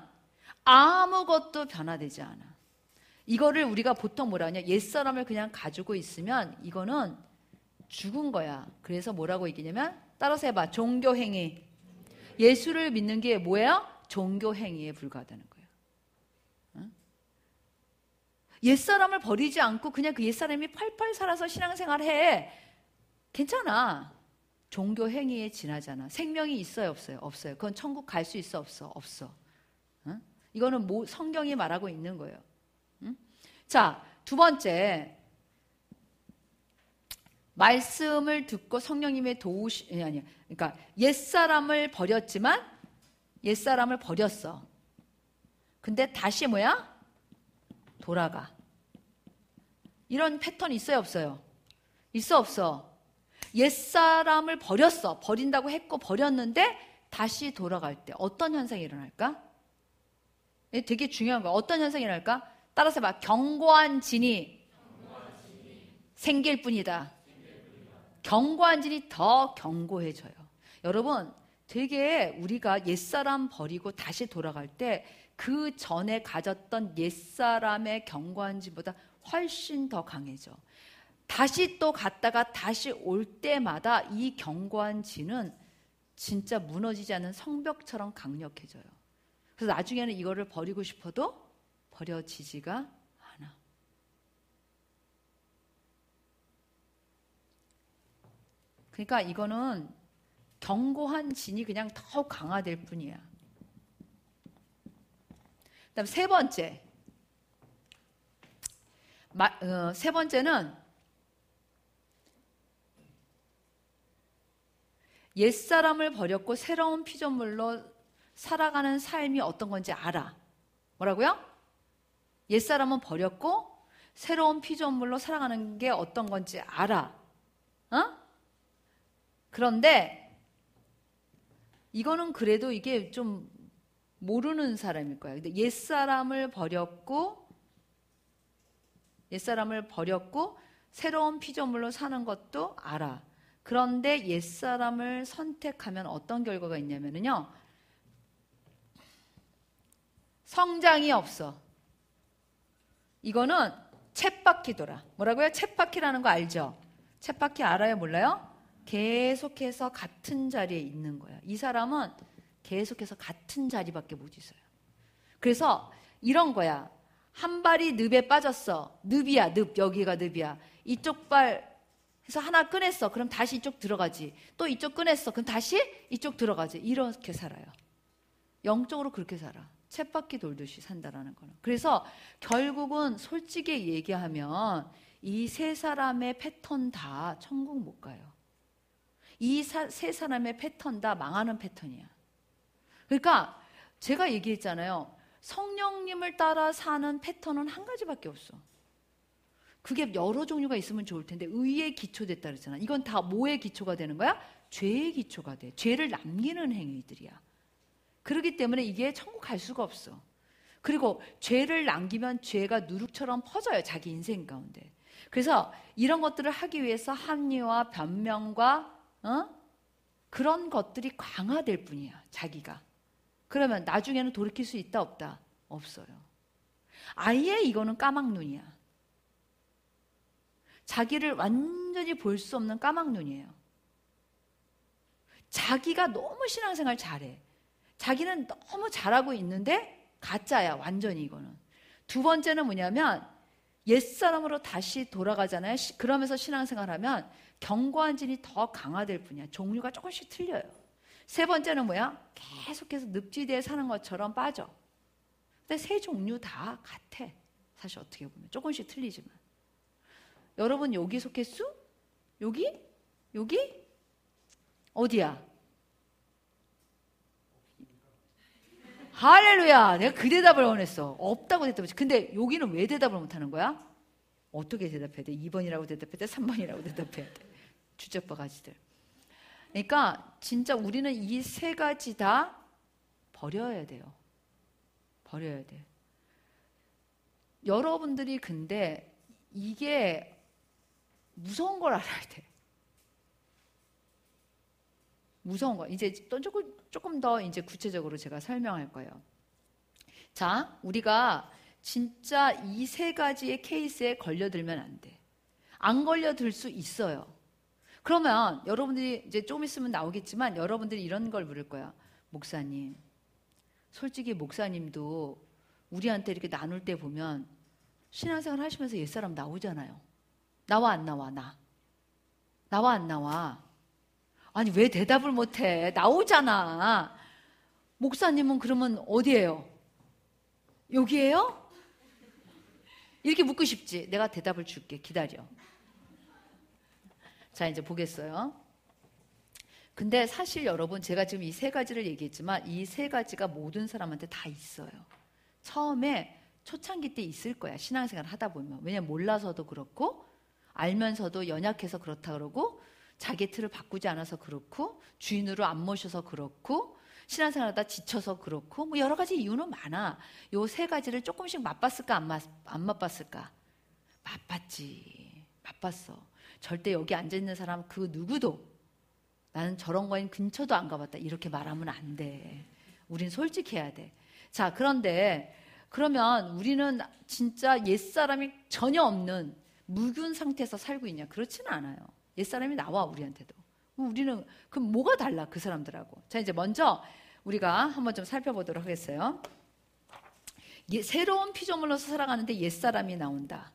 아무것도 변화되지 않아. 이거를 우리가 보통 뭐라 하냐, 옛사람을 그냥 가지고 있으면 이거는 죽은 거야. 그래서 뭐라고 얘기냐면 따라서 해봐. 종교행위. 예수를 믿는 게 뭐예요? 종교행위에 불과하다는 거예요. 응? 옛사람을 버리지 않고 그냥 그 옛사람이 팔팔 살아서 신앙생활 해. 괜찮아. 종교행위에 지나잖아. 생명이 있어요 없어요? 없어요. 그건 천국 갈 수 있어 없어? 없어. 응? 이거는 성경이 말하고 있는 거예요. 응? 자, 두 번째, 말씀을 듣고 성령님의 그러니까 옛사람을 버렸지만 옛사람을 버렸어. 근데 다시 뭐야? 돌아가. 이런 패턴이 있어요 없어요? 있어 없어? 옛사람을 버렸어. 버린다고 했고 버렸는데 다시 돌아갈 때 어떤 현상이 일어날까? 되게 중요한 거야. 어떤 현상이 일어날까? 따라서 봐. 견고한 진이 생길 뿐이다. 견고한 진이 더 견고해져요. 여러분, 되게 우리가 옛사람 버리고 다시 돌아갈 때 그 전에 가졌던 옛사람의 견고한 진보다 훨씬 더 강해져. 다시 또 갔다가 다시 올 때마다 이 견고한 진은 진짜 무너지지 않는 성벽처럼 강력해져요. 그래서 나중에는 이거를 버리고 싶어도 버려지지가 않아. 그러니까 이거는 견고한 진이 그냥 더 강화될 뿐이야. 그다음 세 번째. 세 번째는 옛사람을 버렸고 새로운 피조물로 살아가는 삶이 어떤 건지 알아. 뭐라고요? 옛사람은 버렸고 새로운 피조물로 살아가는 게 어떤 건지 알아. 어? 그런데 이거는 그래도 이게 좀 모르는 사람일 거야. 근데 옛사람을 버렸고 새로운 피조물로 사는 것도 알아. 그런데 옛사람을 선택하면 어떤 결과가 있냐면요. 성장이 없어. 이거는 쳇바퀴 돌아. 뭐라고요? 쳇바퀴라는 거 알죠? 쳇바퀴 알아요? 몰라요? 계속해서 같은 자리에 있는 거야. 이 사람은 계속해서 같은 자리밖에 못 있어요. 그래서 이런 거야. 한 발이 늪에 빠졌어. 늪이야, 늪. 여기가 늪이야. 이쪽 발 해서 하나 꺼냈어. 그럼 다시 이쪽 들어가지. 또 이쪽 꺼냈어. 그럼 다시 이쪽 들어가지. 이렇게 살아요. 영적으로 그렇게 살아. 쳇바퀴 돌듯이 산다라는 거는. 그래서 결국은 솔직히 얘기하면 이 세 사람의 패턴 다 천국 못 가요. 이 세 사람의 패턴 다 망하는 패턴이야. 그러니까 제가 얘기했잖아요. 성령님을 따라 사는 패턴은 한 가지밖에 없어. 그게 여러 종류가 있으면 좋을 텐데 의에 기초됐다 그랬잖아. 이건 다 뭐에 기초가 되는 거야? 죄의 기초가 돼. 죄를 남기는 행위들이야. 그렇기 때문에 이게 천국 갈 수가 없어. 그리고 죄를 남기면 죄가 누룩처럼 퍼져요. 자기 인생 가운데. 그래서 이런 것들을 하기 위해서 합리화, 변명과 그런 것들이 강화될 뿐이야. 자기가. 그러면 나중에는 돌이킬 수 있다 없다? 없어요. 아예 이거는 까막눈이야. 자기를 완전히 볼 수 없는 까막눈이에요. 자기가 너무 신앙생활 잘해. 자기는 너무 잘하고 있는데 가짜야. 완전히 이거는. 두 번째는 뭐냐면 옛사람으로 다시 돌아가잖아요. 그러면서 신앙생활하면 견고한 진이 더 강화될 뿐이야. 종류가 조금씩 틀려요. 세 번째는 뭐야? 계속해서 늪지대에 사는 것처럼 빠져. 근데 세 종류 다 같아. 사실 어떻게 보면 조금씩 틀리지만. 여러분 여기 속했수? 여기? 여기? 어디야? 할렐루야. 내가 그 대답을 원했어. 없다고 대답했지. 근데 여기는 왜 대답을 못하는 거야? 어떻게 대답해야 돼? 2번이라고 대답해야 돼? 3번이라고 대답해야 돼? 주적바가지들. 그러니까 진짜 우리는 이 세 가지 다 버려야 돼요. 버려야 돼. 여러분들이 근데 이게 무서운 걸 알아야 돼. 무서운 거. 이제 또 조금 더 이제 구체적으로 제가 설명할 거예요. 자, 우리가 진짜 이 세 가지의 케이스에 걸려들면 안 돼. 안 걸려들 수 있어요. 그러면 여러분들이 이제 조금 있으면 나오겠지만 여러분들이 이런 걸 물을 거야. 목사님, 솔직히 목사님도 우리한테 이렇게 나눌 때 보면 신앙생활 하시면서 옛사람 나오잖아요. 나와 안 나와? 나와 안 나와? 아니 왜 대답을 못해? 나오잖아. 목사님은 그러면 어디예요? 여기예요? 이렇게 묻고 싶지. 내가 대답을 줄게. 기다려. 자, 이제 보겠어요. 근데 사실 여러분, 제가 지금 이 세 가지를 얘기했지만 이 세 가지가 모든 사람한테 다 있어요. 처음에 초창기 때 있을 거야. 신앙생활 하다 보면. 왜냐면 몰라서도 그렇고 알면서도 연약해서 그렇다 그러고 자기 틀을 바꾸지 않아서 그렇고 주인으로 안 모셔서 그렇고 신앙생활하다 지쳐서 그렇고 뭐 여러 가지 이유는 많아. 요 세 가지를 조금씩 맛봤을까 안 맛봤을까? 맛봤지. 맛봤어. 절대 여기 앉아있는 사람 그 누구도 나는 저런 거엔 근처도 안 가봤다 이렇게 말하면 안 돼. 우린 솔직해야 돼. 자, 그런데 그러면 우리는 진짜 옛사람이 전혀 없는 무균 상태에서 살고 있냐? 그렇지는 않아요. 옛사람이 나와 우리한테도. 우리는 그럼 뭐가 달라 그 사람들하고? 자, 이제 먼저 우리가 한번 좀 살펴보도록 하겠어요. 새로운 피조물로서 살아가는데 옛사람이 나온다.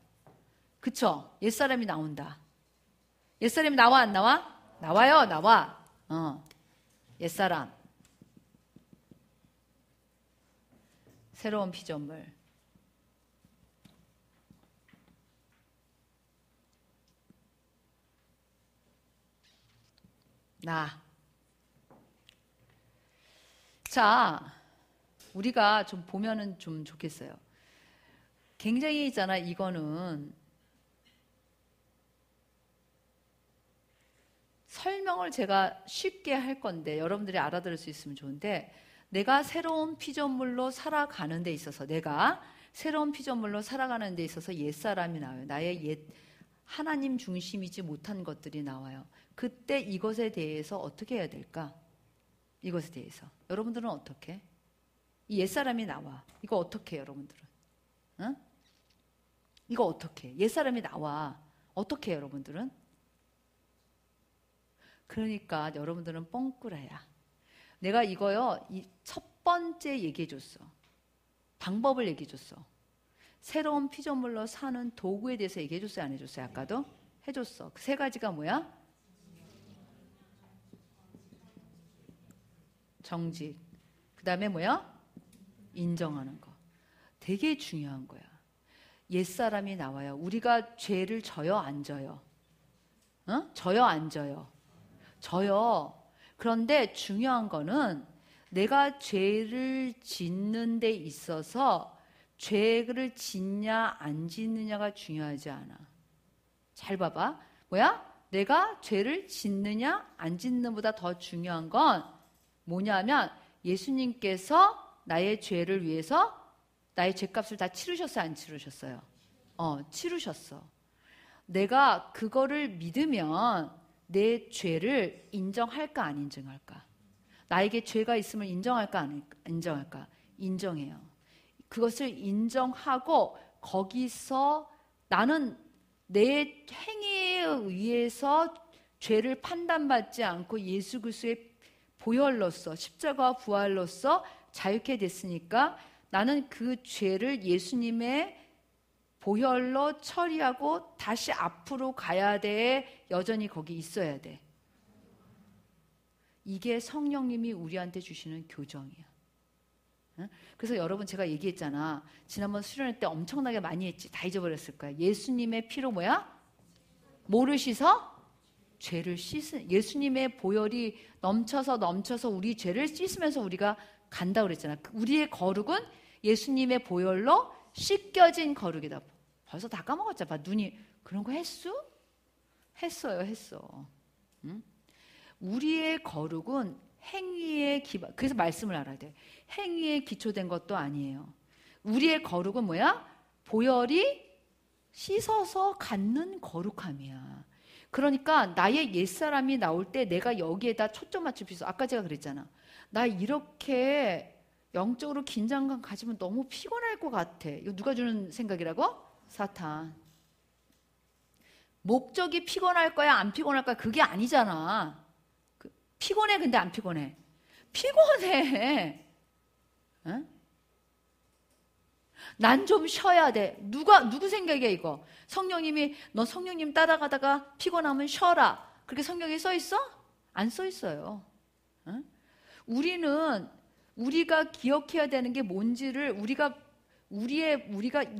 그쵸? 옛사람이 나온다. 옛사람이 나와 안 나와? 나와요, 나와. 옛사람. 새로운 피조물. 나. 자, 우리가 좀 보면은 좀 좋겠어요. 굉장히 있잖아, 이거는 설명을 제가 쉽게 할 건데 여러분들이 알아들을 수 있으면 좋은데, 내가 새로운 피조물로 살아가는 데 있어서 내가 새로운 피조물로 살아가는 데 있어서 옛사람이 나와요. 나의 옛 하나님 중심이지 못한 것들이 나와요. 그때 이것에 대해서 어떻게 해야 될까? 이것에 대해서 여러분들은 어떻게? 이 옛사람이 나와. 이거 어떻게 해요, 여러분들은? 응? 이거 어떻게 해? 옛사람이 나와. 어떻게 해요, 여러분들은? 그러니까 여러분들은 뻥꾸라야. 내가 이거요, 이 첫 번째 얘기해줬어. 방법을 얘기해줬어. 새로운 피조물로 사는 도구에 대해서 얘기해줬어요, 안 해줬어요? 아까도? 해줬어. 그 세 가지가 뭐야? 정직. 그 다음에 뭐야? 인정하는 거. 되게 중요한 거야. 옛사람이 나와요. 우리가 죄를 져요, 안 져요? 져요, 안 져요? 져요. 그런데 중요한 거는 내가 죄를 짓는 데 있어서 죄를 짓냐 안 짓느냐가 중요하지 않아. 잘 봐봐. 뭐야? 내가 죄를 짓느냐 안 짓는 보다 더 중요한 건 뭐냐면 예수님께서 나의 죄를 위해서 나의 죄값을 다 치르셨어요, 안 치르셨어요? 치르셨어. 내가 그거를 믿으면 내 죄를 인정할까 안 인정할까? 나에게 죄가 있음을 인정할까 안 인정할까? 인정해요. 그것을 인정하고 거기서 나는 내 행위에 의해서 죄를 판단받지 않고 예수 그리스도의 보혈로서 십자가 부활로서 자유케 됐으니까 나는 그 죄를 예수님의 보혈로 처리하고 다시 앞으로 가야 돼. 여전히 거기 있어야 돼. 이게 성령님이 우리한테 주시는 교정이야. 그래서 여러분 제가 얘기했잖아. 지난번 수련회 때 엄청나게 많이 했지. 다 잊어버렸을 거야. 예수님의 피로 뭐야? 뭐를 씻어? 죄를 씻은. 예수님의 보혈이 넘쳐서 우리 죄를 씻으면서 우리가 간다 그랬잖아. 우리의 거룩은 예수님의 보혈로 씻겨진 거룩이다. 벌써 다 까먹었잖아. 눈이 그런 거 했어? 했어요. 응? 우리의 거룩은 행위에 기반, 그래서 말씀을 알아야 돼. 행위에 기초된 것도 아니에요. 우리의 거룩은 뭐야? 보혈이 씻어서 갖는 거룩함이야. 그러니까 나의 옛사람이 나올 때 내가 여기에다 초점 맞출 필요 없어. 아까 제가 그랬잖아. 나 이렇게 영적으로 긴장감 가지면 너무 피곤할 것 같아. 이거 누가 주는 생각이라고? 사탄. 목적이 피곤할 거야, 안 피곤할 거야? 그게 아니잖아. 피곤해, 근데 안 피곤해? 피곤해. 응? 난 좀 쉬어야 돼. 누구 생각이야, 이거? 성령님이, 너 성령님 따라가다가 피곤하면 쉬어라. 그렇게 성경에 써 있어? 안 써 있어요. 응? 우리가 기억해야 되는 게 뭔지를 우리가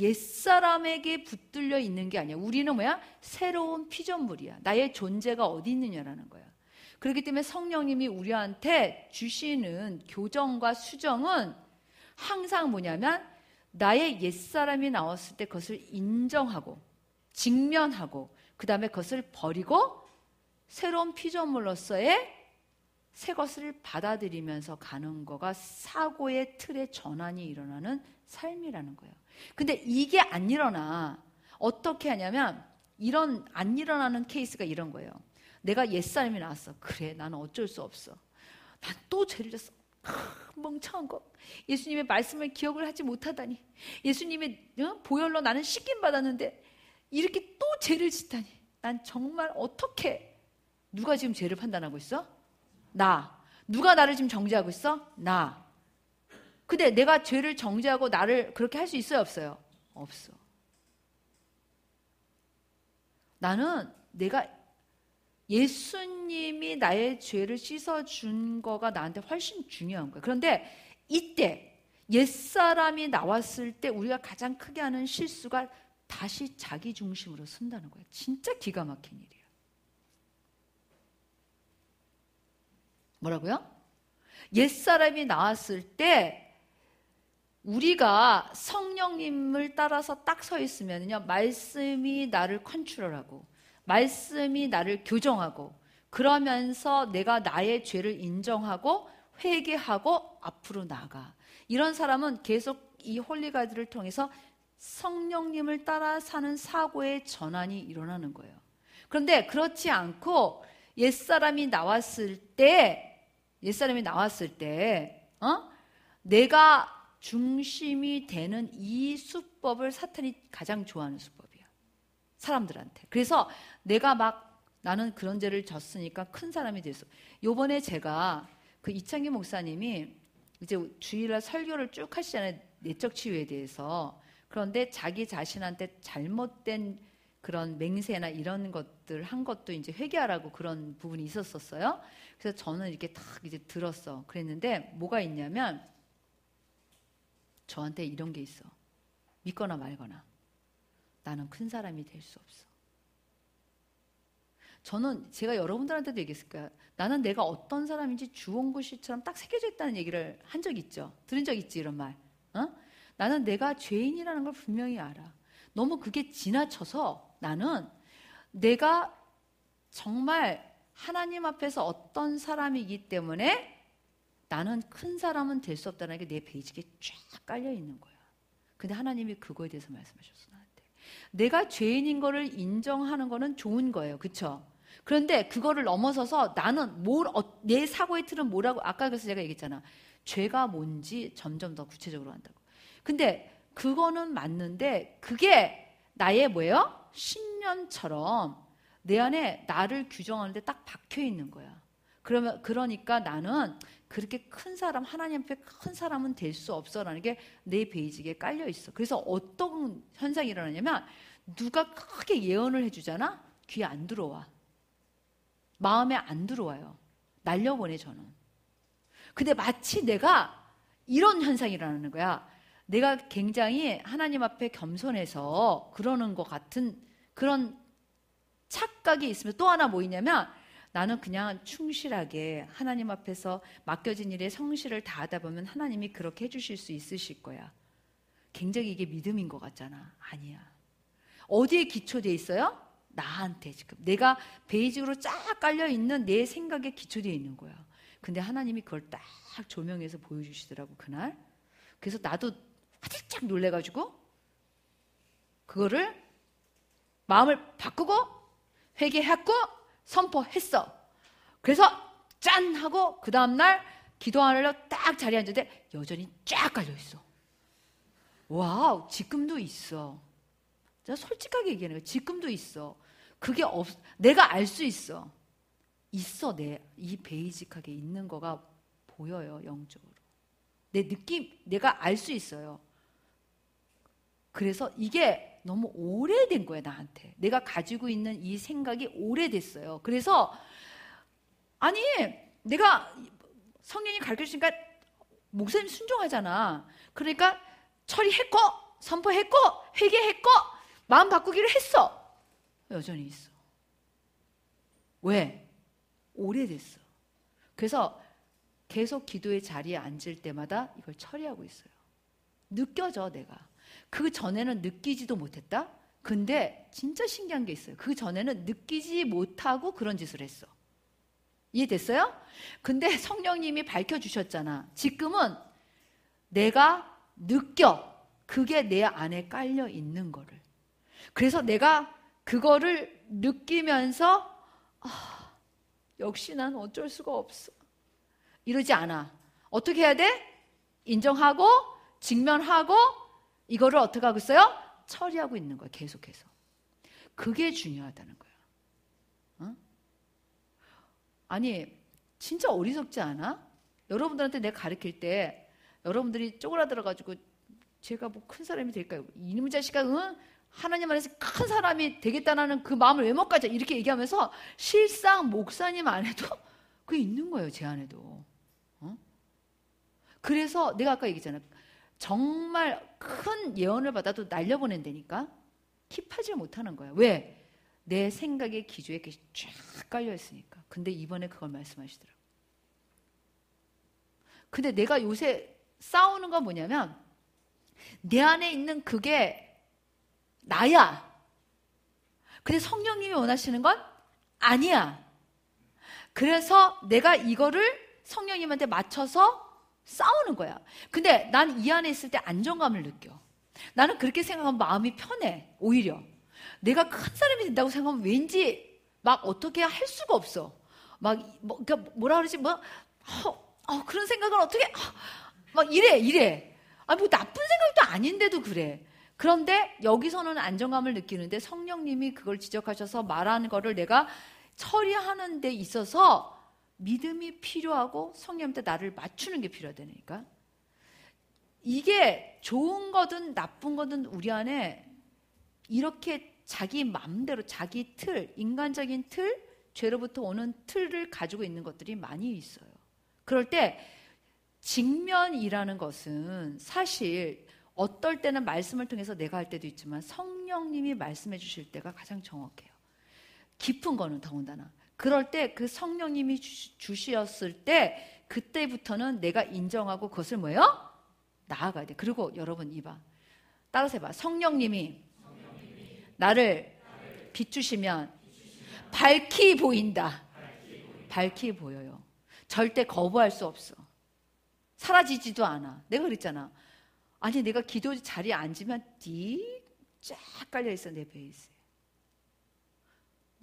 옛사람에게 붙들려 있는 게 아니야. 우리는 뭐야? 새로운 피조물이야. 나의 존재가 어디 있느냐라는 거야. 그렇기 때문에 성령님이 우리한테 주시는 교정과 수정은 항상 뭐냐면 나의 옛사람이 나왔을 때 그것을 인정하고 직면하고 그 다음에 그것을 버리고 새로운 피조물로서의 새 것을 받아들이면서 가는 거가 사고의 틀의 전환이 일어나는 삶이라는 거예요. 근데 이게 안 일어나. 어떻게 하냐면 안 일어나는 케이스가 이런 거예요. 내가 옛사람이 나왔어. 그래, 나는 어쩔 수 없어. 난 또 죄를 졌어. 멍청한 거. 예수님의 말씀을 기억을 하지 못하다니. 예수님의 보혈로 나는 씻김 받았는데 이렇게 또 죄를 짓다니. 난 정말 어떻게. 누가 지금 죄를 판단하고 있어? 나. 누가 나를 지금 정죄하고 있어? 나. 근데 내가 죄를 정죄하고 나를 그렇게 할 수 있어요, 없어요? 없어. 나는 내가 예수님이 나의 죄를 씻어준 거가 나한테 훨씬 중요한 거야. 그런데 이때 옛사람이 나왔을 때 우리가 가장 크게 하는 실수가 다시 자기 중심으로 쓴다는 거야. 진짜 기가 막힌 일이야. 뭐라고요? 옛사람이 나왔을 때 우리가 성령님을 따라서 딱 서 있으면요, 말씀이 나를 컨트롤하고 말씀이 나를 교정하고 그러면서 내가 나의 죄를 인정하고 회개하고 앞으로 나가. 이런 사람은 계속 이 홀리가드를 통해서 성령님을 따라 사는 사고의 전환이 일어나는 거예요. 그런데 그렇지 않고 옛사람이 나왔을 때 내가 중심이 되는 이 수법을 사탄이 가장 좋아하는 수법이야. 사람들한테. 그래서 내가 나는 그런 죄를 졌으니까 큰 사람이 됐어. 요번에 제가 그 이창기 목사님이 이제 주일날 설교를 쭉 하시잖아요. 내적 치유에 대해서. 그런데 자기 자신한테 잘못된 그런 맹세나 이런 것들 한 것도 이제 회개하라고 그런 부분이 있었어요. 그래서 저는 이렇게 딱 이제 들었어. 그랬는데 뭐가 있냐면 저한테 이런 게 있어. 믿거나 말거나. 나는 큰 사람이 될 수 없어. 저는 제가 여러분들한테도 얘기했을 거야. 나는 내가 어떤 사람인지 주홍구 씨처럼 딱 새겨져 있다는 얘기를 한 적 있죠. 들은 적 있지 이런 말. 나는 내가 죄인이라는 걸 분명히 알아. 너무 그게 지나쳐서 나는 내가 정말 하나님 앞에서 어떤 사람이기 때문에 나는 큰 사람은 될 수 없다는 게 내 베이직에 쫙 깔려 있는 거야. 근데 하나님이 그거에 대해서 말씀하셨어 나한테. 내가 죄인인 거를 인정하는 거는 좋은 거예요. 그렇죠? 그런데 그거를 넘어서서 나는 내 사고의 틀은 뭐라고 아까 그래서 제가 얘기했잖아. 죄가 뭔지 점점 더 구체적으로 한다고. 근데 그거는 맞는데 그게 나의 뭐예요? 신념처럼 내 안에 나를 규정하는데 딱 박혀 있는 거야. 그러니까 나는 그렇게 큰 사람, 하나님 앞에 큰 사람은 될 수 없어라는 게 내 베이직에 깔려 있어. 그래서 어떤 현상이 일어나냐면 누가 크게 예언을 해주잖아? 귀에 안 들어와. 마음에 안 들어와요. 날려보내 저는. 근데 마치 내가 이런 현상이 일어나는 거야. 내가 굉장히 하나님 앞에 겸손해서 그러는 것 같은 그런 착각이 있으면 또 하나 뭐 있냐면 나는 그냥 충실하게 하나님 앞에서 맡겨진 일에 성실을 다하다 보면 하나님이 그렇게 해주실 수 있으실 거야. 굉장히 이게 믿음인 것 같잖아. 아니야. 어디에 기초되어 있어요? 나한테 지금 내가 베이직으로 쫙 깔려있는 내 생각에 기초되어 있는 거야. 근데 하나님이 그걸 딱 조명해서 보여주시더라고 그날. 그래서 나도 화들짝 놀래가지고 그거를 마음을 바꾸고 회개했고 선포했어. 그래서 짠 하고 그 다음날 기도하러 딱 자리에 앉았는데 여전히 쫙 깔려있어. 와우, 지금도 있어. 제가 솔직하게 얘기하는 거야. 지금도 있어. 그게 내가 알 수 있어. 있어. 이 베이직하게 있는 거가 보여요. 영적으로. 내 느낌, 내가 알 수 있어요. 그래서 이게 너무 오래된 거야, 나한테. 내가 가지고 있는 이 생각이 오래됐어요. 그래서 아니, 내가 성령이 가르쳐주니까 목사님 순종하잖아. 그러니까 처리했고 선포했고 회개했고 마음 바꾸기로 했어. 여전히 있어. 왜? 오래됐어. 그래서 계속 기도의 자리에 앉을 때마다 이걸 처리하고 있어요. 느껴져, 내가. 그 전에는 느끼지도 못했다? 근데 진짜 신기한 게 있어요. 그 전에는 느끼지 못하고 그런 짓을 했어. 이해됐어요? 근데 성령님이 밝혀주셨잖아. 지금은 내가 느껴. 그게 내 안에 깔려 있는 거를. 그래서 내가 그거를 느끼면서 역시 난 어쩔 수가 없어. 이러지 않아. 어떻게 해야 돼? 인정하고 직면하고 이거를 어떻게 하고 있어요? 처리하고 있는 거야. 계속해서. 그게 중요하다는 거야. 어? 아니 진짜 어리석지 않아? 여러분들한테 내가 가르칠 때 여러분들이 쪼그라들어가지고 제가 뭐 큰 사람이 될까요? 이놈의 자식아, 응? 하나님 안에서 큰 사람이 되겠다는 그 마음을 왜 못 가져? 이렇게 얘기하면서 실상 목사님 안에도 그게 있는 거예요. 제 안에도. 어? 그래서 내가 아까 얘기했잖아. 정말 큰 예언을 받아도 날려보낸다니까 킵하지 못하는 거야. 왜? 내 생각의 기조에 쫙 깔려있으니까. 근데 이번에 그걸 말씀하시더라고. 근데 내가 요새 싸우는 건 뭐냐면 내 안에 있는 그게 나야. 근데 성령님이 원하시는 건 아니야. 그래서 내가 이거를 성령님한테 맞춰서 싸우는 거야. 근데 난 이 안에 있을 때 안정감을 느껴. 나는 그렇게 생각하면 마음이 편해. 오히려 내가 큰 사람이 된다고 생각하면 왠지 막 어떻게 할 수가 없어. 막 그러니까 뭐라 그러지? 그런 생각을 어떻게 막 이래. 뭐 나쁜 생각도 아닌데도 그래. 그런데 여기서는 안정감을 느끼는데 성령님이 그걸 지적하셔서 말하는 거를 내가 처리하는 데 있어서 믿음이 필요하고 성령한테 나를 맞추는 게 필요하다니까. 이게 좋은 거든 나쁜 거든 우리 안에 이렇게 자기 마음대로 자기 틀, 인간적인 틀, 죄로부터 오는 틀을 가지고 있는 것들이 많이 있어요. 그럴 때 직면이라는 것은 사실 어떨 때는 말씀을 통해서 내가 할 때도 있지만 성령님이 말씀해 주실 때가 가장 정확해요. 깊은 거는 더군다나. 그럴 때 그 성령님이 주시었을 때 그때부터는 내가 인정하고 그것을 뭐예요? 나아가야 돼. 그리고 여러분 이봐. 따라서 해봐. 성령님이 나를 비추시면 밝히 보인다. 밝히 보여요. 절대 거부할 수 없어. 사라지지도 않아. 내가 그랬잖아. 아니 내가 기도 자리에 앉으면 쫙 깔려있어. 내 베이스에.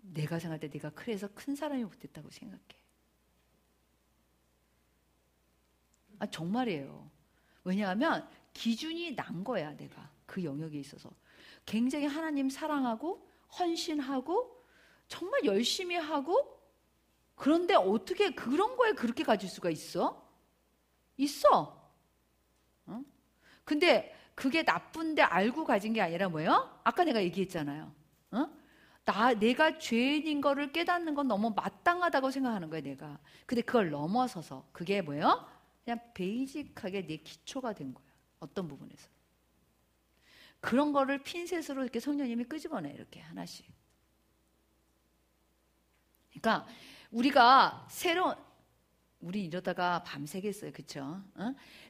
내가 생각할 때 내가 그래서 큰 사람이 못됐다고 생각해. 정말이에요. 왜냐하면 기준이 난 거야. 내가 그 영역에 있어서 굉장히 하나님 사랑하고 헌신하고 정말 열심히 하고 그런데 어떻게 그런 거에 그렇게 가질 수가 있어? 있어. 어? 근데 그게 나쁜데 알고 가진 게 아니라 뭐예요? 아까 내가 얘기했잖아요. 내가 죄인인 거를 깨닫는 건 너무 마땅하다고 생각하는 거예요, 내가. 근데 그걸 넘어서서 그게 뭐예요? 그냥 베이직하게 내 기초가 된 거야. 어떤 부분에서. 그런 거를 핀셋으로 이렇게 성령님이 끄집어내, 이렇게 하나씩. 그러니까 우리가 새로운 우리 이러다가 밤새겠어요. 그렇죠?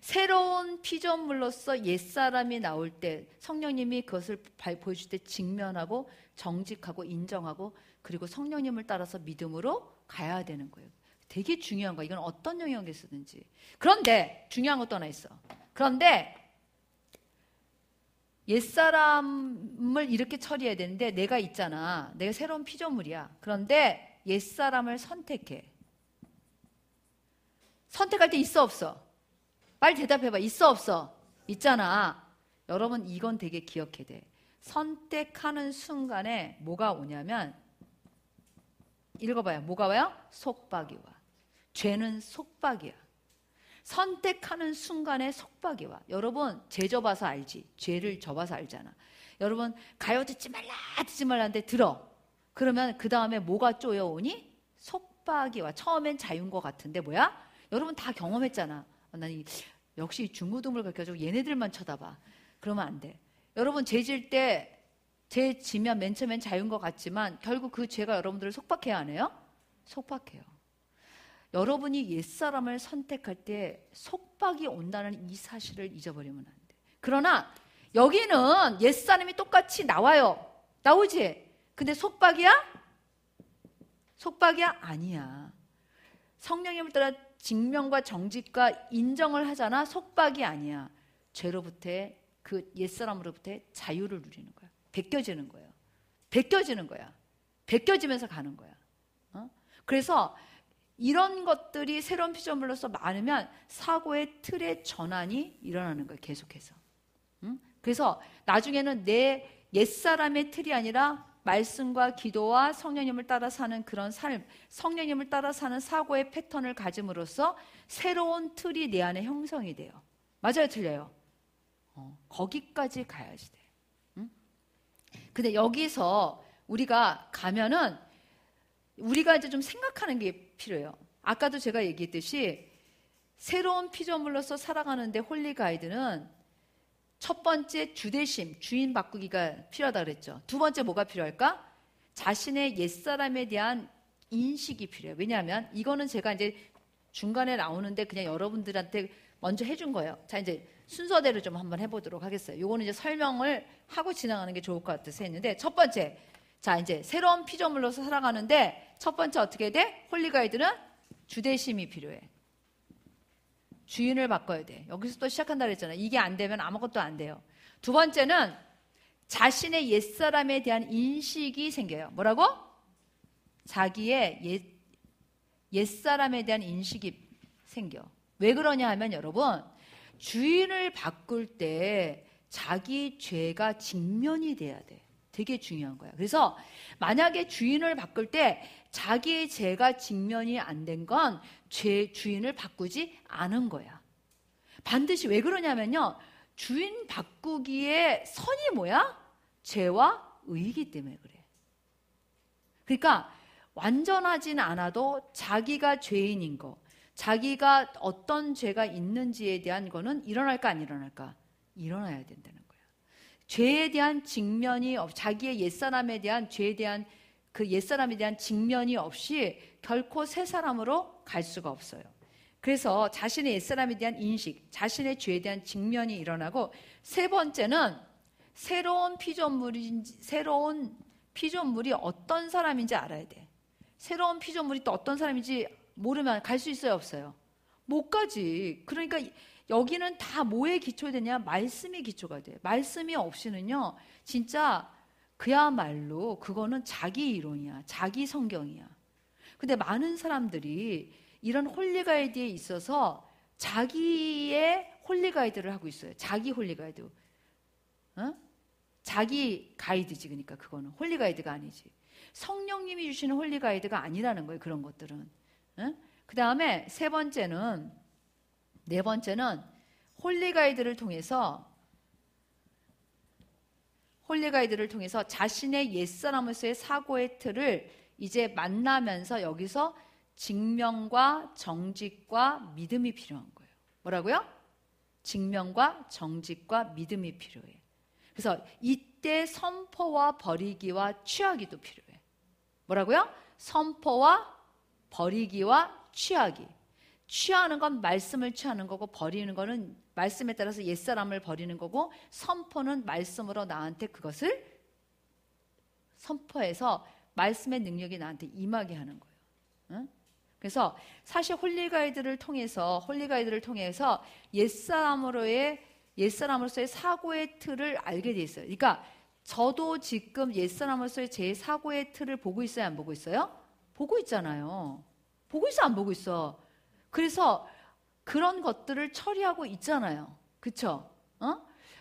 새로운 피조물로서 옛사람이 나올 때 성령님이 그것을 보여줄 때 직면하고 정직하고 인정하고 그리고 성령님을 따라서 믿음으로 가야 되는 거예요. 되게 중요한 거야. 이건 어떤 영역에 쓰든지. 그런데 중요한 것도 하나 있어. 그런데 옛사람을 이렇게 처리해야 되는데 내가 있잖아. 내가 새로운 피조물이야. 그런데 옛사람을 선택해. 선택할 때 있어 없어? 빨리 대답해봐. 있어 없어? 있잖아. 여러분 이건 되게 기억해야 돼. 선택하는 순간에 뭐가 오냐면 읽어봐요. 뭐가 와요? 속박이 와. 죄는 속박이야. 선택하는 순간에 속박이 와. 여러분 죄 져봐서 알지. 죄를 져봐서 알잖아. 여러분 가요 듣지 말라는데 들어. 그러면 그 다음에 뭐가 쪼여오니? 속박이 와. 처음엔 자유인 것 같은데 뭐야? 여러분 다 경험했잖아. 난 역시 중구dum을 가르쳐주고 얘네들만 쳐다봐. 그러면 안 돼. 여러분 죄 질 때 죄 지면 맨 처음엔 자유인 것 같지만 결국 그 죄가 여러분들을 속박해야 하네요? 속박해요. 여러분이 옛사람을 선택할 때 속박이 온다는 이 사실을 잊어버리면 안 돼. 그러나 여기는 옛사람이 똑같이 나와요. 나오지? 근데 속박이야? 속박이야? 아니야. 성령님을 따라 직면과 정직과 인정을 하잖아. 속박이 아니야. 죄로부터의 그 옛사람으로부터의 자유를 누리는 거야. 벗겨지는 거예요. 벗겨지는 거야. 벗겨지면서 가는 거야. 그래서 이런 것들이 새로운 피조물로서 많으면 사고의 틀의 전환이 일어나는 거예요. 계속해서. 그래서 나중에는 내 옛사람의 틀이 아니라 말씀과 기도와 성령님을 따라 사는 그런 삶, 성령님을 따라 사는 사고의 패턴을 가짐으로써 새로운 틀이 내 안에 형성이 돼요. 맞아요, 틀려요? 거기까지 가야지 돼. 근데 여기서 우리가 가면은 우리가 이제 좀 생각하는 게 필요해요. 아까도 제가 얘기했듯이 새로운 피조물로서 살아가는데 홀리 가이드는 첫 번째 주대심, 주인 바꾸기가 필요하다 그랬죠. 두 번째 뭐가 필요할까? 자신의 옛사람에 대한 인식이 필요해요. 왜냐하면 이거는 제가 이제 중간에 나오는데 그냥 여러분들한테 먼저 해준 거예요. 자, 이제 순서대로 좀 한번 해보도록 하겠어요. 요거는 이제 설명을 하고 지나가는 게 좋을 것 같아서 했는데 첫 번째, 자 이제 새로운 피조물로서 살아가는데 첫 번째 어떻게 돼? 홀리 가이드는 주대심이 필요해. 주인을 바꿔야 돼. 여기서 또 시작한다 그랬잖아요. 이게 안 되면 아무것도 안 돼요. 두 번째는 자신의 옛사람에 대한 인식이 생겨요. 뭐라고? 자기의 옛사람에 대한 인식이 생겨. 왜 그러냐 하면 여러분 주인을 바꿀 때 자기 죄가 직면이 돼야 돼. 되게 중요한 거야. 그래서 만약에 주인을 바꿀 때 자기의 죄가 직면이 안 된 건 주인을 바꾸지 않은 거야. 반드시 왜 그러냐면요. 주인 바꾸기에 선이 뭐야? 죄와 의이기 때문에 그래. 그러니까 완전하진 않아도 자기가 죄인인 거, 자기가 어떤 죄가 있는지에 대한 거는 일어날까 안 일어날까? 일어나야 된다는 거야. 죄에 대한 직면이 자기의 옛사람에 대한 죄에 대한 그 옛사람에 대한 직면이 없이 결코 새 사람으로 갈 수가 없어요. 그래서 자신의 옛사람에 대한 인식, 자신의 죄에 대한 직면이 일어나고 세 번째는 새로운 피조물이 어떤 사람인지 알아야 돼. 새로운 피조물이 또 어떤 사람인지 모르면 갈 수 있어요, 없어요? 못 가지. 그러니까 여기는 다 뭐에 기초되냐? 말씀이 기초가 돼. 말씀이 없이는요, 진짜 그야말로 그거는 자기 이론이야. 자기 성경이야. 근데 많은 사람들이 이런 홀리가이드에 있어서 자기의 홀리가이드를 하고 있어요. 자기 홀리가이드. 자기 가이드지. 그러니까 그거는 홀리가이드가 아니지. 성령님이 주시는 홀리가이드가 아니라는 거예요. 그런 것들은. 그 다음에 네 번째는 홀리가이드를 통해서 자신의 옛사람으로서의 사고의 틀을 이제 만나면서 여기서 직면과 정직과 믿음이 필요한 거예요. 뭐라고요? 직면과 정직과 믿음이 필요해. 그래서 이때 선포와 버리기와 취하기도 필요해. 뭐라고요? 선포와 버리기와 취하기. 취하는 건 말씀을 취하는 거고, 버리는 거는 말씀에 따라서 옛사람을 버리는 거고, 선포는 말씀으로 나한테 그것을 선포해서 말씀의 능력이 나한테 임하게 하는 거예요. 응? 그래서 사실 홀리가이드를 통해서 옛사람으로서의 사고의 틀을 알게 돼 있어요. 그러니까 저도 지금 옛사람으로서의 제 사고의 틀을 보고 있어요, 안 보고 있어요? 보고 있잖아요. 보고 있어, 안 보고 있어? 그래서 그런 것들을 처리하고 있잖아요. 그쵸?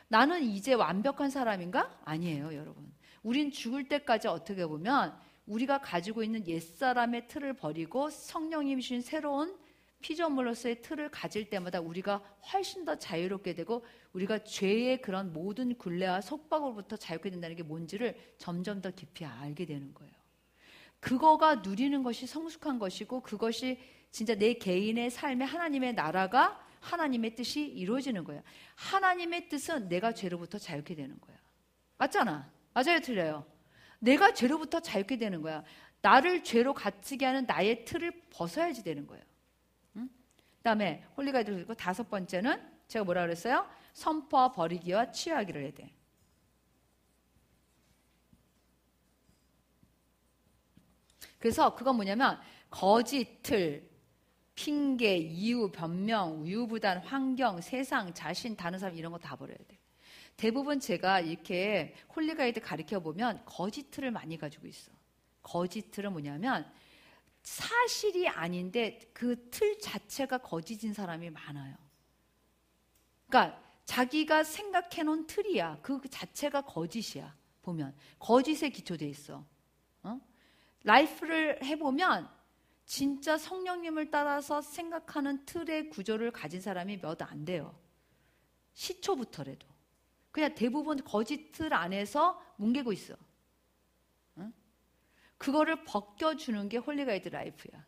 나는 이제 완벽한 사람인가? 아니에요, 여러분. 우린 죽을 때까지 어떻게 보면 우리가 가지고 있는 옛사람의 틀을 버리고 성령님이 주신 새로운 피조물로서의 틀을 가질 때마다 우리가 훨씬 더 자유롭게 되고, 우리가 죄의 그런 모든 굴레와 속박으로부터 자유롭게 된다는 게 뭔지를 점점 더 깊이 알게 되는 거예요. 그거가 누리는 것이 성숙한 것이고, 그것이 진짜 내 개인의 삶에 하나님의 나라가, 하나님의 뜻이 이루어지는 거예요. 하나님의 뜻은 내가 죄로부터 자유롭게 되는 거야. 맞잖아. 맞아요, 틀려요? 내가 죄로부터 자유롭게 되는 거야. 나를 죄로 갇히게 하는 나의 틀을 벗어야지 되는 거예요. 그다음에 홀리가이드를 읽고, 5번째는 제가 뭐라 그랬어요? 선포와 버리기와 취하기를 해야 돼. 그래서 그건 뭐냐면 거짓 틀, 핑계, 이유, 변명, 우유부단, 환경, 세상, 자신, 다른 사람 이런 거 다 버려야 돼. 대부분 제가 이렇게 홀리가이드 가르쳐 보면 거짓 틀을 많이 가지고 있어. 거짓 틀은 뭐냐면 사실이 아닌데 그 틀 자체가 거짓인 사람이 많아요. 그러니까 자기가 생각해 놓은 틀이야. 그 자체가 거짓이야. 보면 거짓에 기초돼 있어. 라이프를 해보면 진짜 성령님을 따라서 생각하는 틀의 구조를 가진 사람이 몇 안 돼요. 시초부터라도. 그냥 대부분 거짓 틀 안에서 뭉개고 있어. 그거를 벗겨주는 게 홀리가이드 라이프야.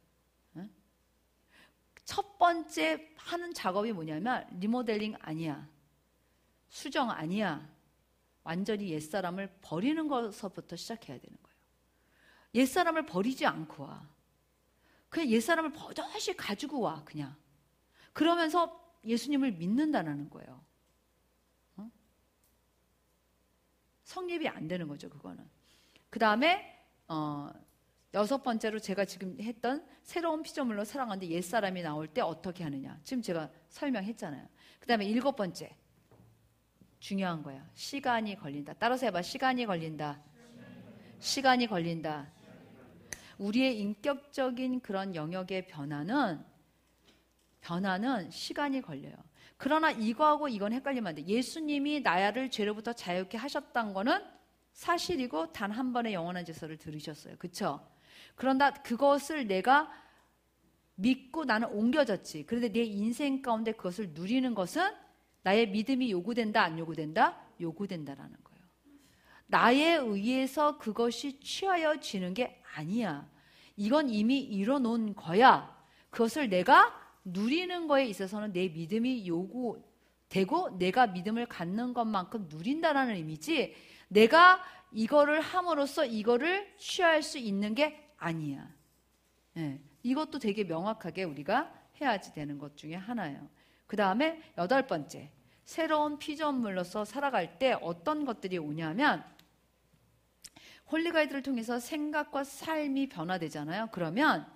첫 번째 하는 작업이 뭐냐면 리모델링 아니야. 수정 아니야. 완전히 옛사람을 버리는 것부터 시작해야 되는 거예요. 옛사람을 버리지 않고 와. 그냥 옛사람을 버젓이 가지고 와. 그냥. 그러면서 예수님을 믿는다는 거예요. 성립이 안 되는 거죠, 그거는. 그 다음에 6번째로 제가 지금 했던 새로운 피조물로 살아가는데 옛사람이 나올 때 어떻게 하느냐. 지금 제가 설명했잖아요. 그 다음에 7번째. 중요한 거야. 시간이 걸린다. 따라서 해봐. 시간이 걸린다. 시간이 걸린다. 우리의 인격적인 그런 영역의 변화는 시간이 걸려요. 그러나 이거하고 이건 헷갈리면 안 돼. 예수님이 나를 죄로부터 자유롭게 하셨다는 거는 사실이고 단 한 번의 영원한 제사를 들으셨어요. 그렇죠? 그런다 그것을 내가 믿고 나는 옮겨졌지. 그런데 내 인생 가운데 그것을 누리는 것은 나의 믿음이 요구된다, 안 요구된다? 요구된다라는 거예요. 나에 의해서 그것이 취하여지는 게 아니야. 이건 이미 이뤄놓은 거야. 그것을 내가 누리는 거에 있어서는 내 믿음이 요구되고 내가 믿음을 갖는 것만큼 누린다라는 의미지, 내가 이거를 함으로써 이거를 취할 수 있는 게 아니야. 네, 이것도 되게 명확하게 우리가 해야지 되는 것 중에 하나예요. 그 다음에 8번째, 새로운 피조물로서 살아갈 때 어떤 것들이 오냐면 홀리가이드를 통해서 생각과 삶이 변화되잖아요. 그러면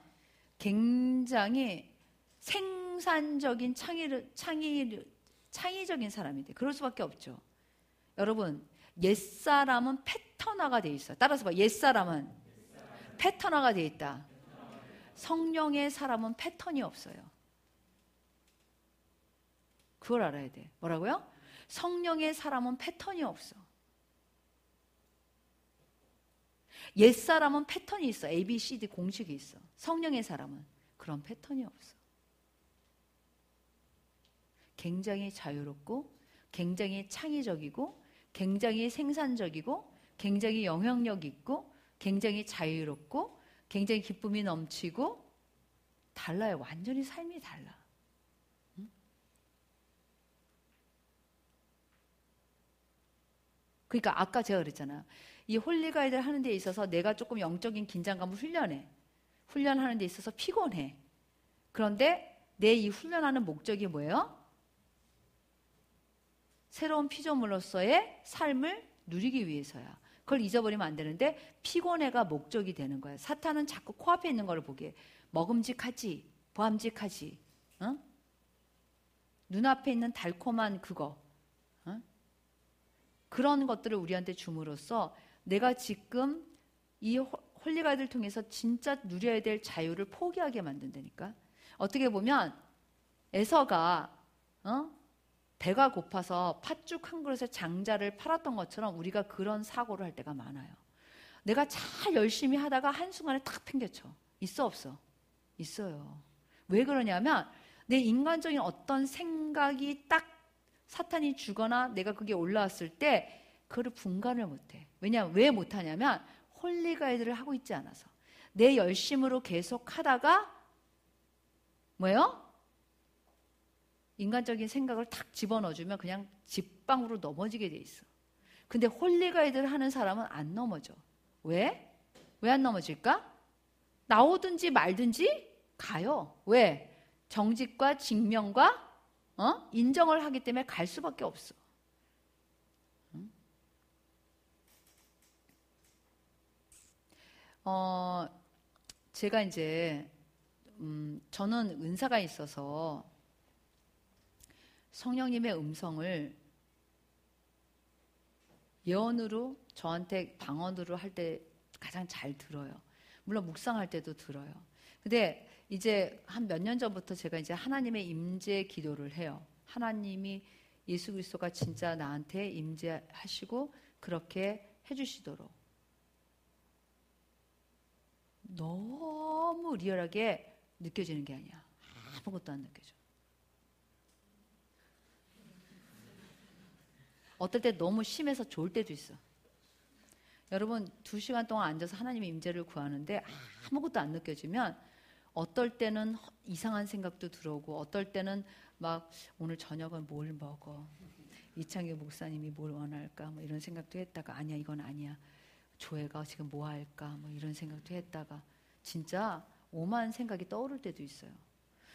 굉장히 생산적인 창의적인 사람이 돼. 그럴 수밖에 없죠. 여러분, 옛사람은 패턴화가 돼 있어요. 따라서 봐. 옛사람은 패턴화가 돼 있다. 성령의 사람은 패턴이 없어요. 그걸 알아야 돼. 뭐라고요? 성령의 사람은 패턴이 없어. 옛사람은 패턴이 있어. A, B, C, D 공식이 있어. 성령의 사람은 그런 패턴이 없어. 굉장히 자유롭고 굉장히 창의적이고 굉장히 생산적이고 굉장히 영향력 있고 굉장히 자유롭고 굉장히 기쁨이 넘치고 달라요. 완전히 삶이 달라. 그러니까 아까 제가 그랬잖아요. 이 홀리가이드를 하는 데 있어서 내가 조금 영적인 긴장감을 훈련하는 데 있어서 피곤해. 그런데 내 이 훈련하는 목적이 뭐예요? 새로운 피조물로서의 삶을 누리기 위해서야. 그걸 잊어버리면 안 되는데 피곤해가 목적이 되는 거야. 사탄은 자꾸 코앞에 있는 걸 보게. 먹음직하지, 보암직하지, 어? 눈앞에 있는 달콤한 그거, 어? 그런 것들을 우리한테 줌으로써 내가 지금 이 홀리가이드를 통해서 진짜 누려야 될 자유를 포기하게 만든다니까. 어떻게 보면 에서가 배가 고파서 팥죽 한 그릇에 장자를 팔았던 것처럼 우리가 그런 사고를 할 때가 많아요. 내가 잘 열심히 하다가 한순간에 탁 팽개쳐. 있어 없어? 있어요. 왜 그러냐면 내 인간적인 어떤 생각이 딱 사탄이 주거나 내가 그게 올라왔을 때 그거를 분간을 못해. 왜냐하면 왜 못하냐면 홀리가이드를 하고 있지 않아서. 내 열심으로 계속 하다가 뭐예요? 인간적인 생각을 탁 집어넣어주면 그냥 직방으로 넘어지게 돼 있어. 근데 홀리가이드를 하는 사람은 안 넘어져. 왜? 왜 안 넘어질까? 나오든지 말든지 가요. 왜? 정직과 직명과 인정을 하기 때문에 갈 수밖에 없어. 제가 이제 저는 은사가 있어서 성령님의 음성을 예언으로 저한테 방언으로 할 때 가장 잘 들어요. 물론 묵상할 때도 들어요. 근데 이제 한 몇 년 전부터 제가 이제 하나님의 임재 기도를 해요. 하나님이 예수 그리스도가 진짜 나한테 임재하시고 그렇게 해주시도록. 너무 리얼하게 느껴지는 게 아니야. 아무것도 안 느껴져. 어떨 때 너무 심해서 좋을 때도 있어. 여러분 2시간 동안 앉아서 하나님의 임재를 구하는데 아무것도 안 느껴지면 어떨 때는 이상한 생각도 들어오고 어떨 때는 막 오늘 저녁은 뭘 먹어? 이창규 목사님이 뭘 원할까? 뭐 이런 생각도 했다가 아니야 이건 아니야. 조회가 지금 뭐 할까? 뭐 이런 생각도 했다가 진짜 오만 생각이 떠오를 때도 있어요.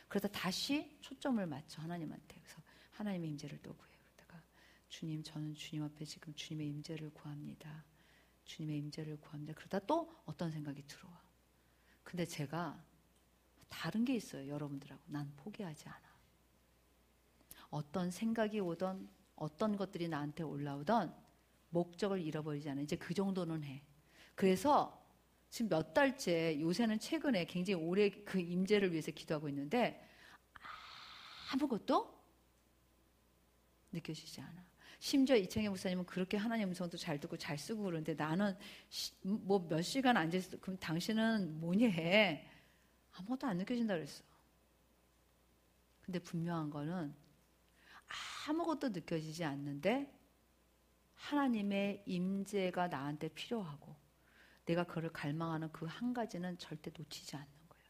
그러다 다시 초점을 맞춰 하나님한테. 그래서 하나님의 임재를 또 구해요. 그러다가 주님 저는 주님 앞에 지금 주님의 임재를 구합니다. 주님의 임재를 구합니다. 그러다 또 어떤 생각이 들어와. 근데 제가 다른 게 있어요. 여러분들하고. 난 포기하지 않아. 어떤 생각이 오던 어떤 것들이 나한테 올라오던 목적을 잃어버리지 않아. 이제 그 정도는 해. 그래서 지금 몇 달째 요새는 최근에 굉장히 오래 그 임재를 위해서 기도하고 있는데 아무것도 느껴지지 않아. 심지어 이창희 목사님은 그렇게 하나님 음성도 잘 듣고 잘 쓰고 그러는데 나는 뭐 몇 시간 앉아있어. 그럼 당신은 뭐니 해? 아무것도 안 느껴진다 그랬어. 근데 분명한 거는 아무것도 느껴지지 않는데 하나님의 임재가 나한테 필요하고 내가 그를 갈망하는 그 한 가지는 절대 놓치지 않는 거예요.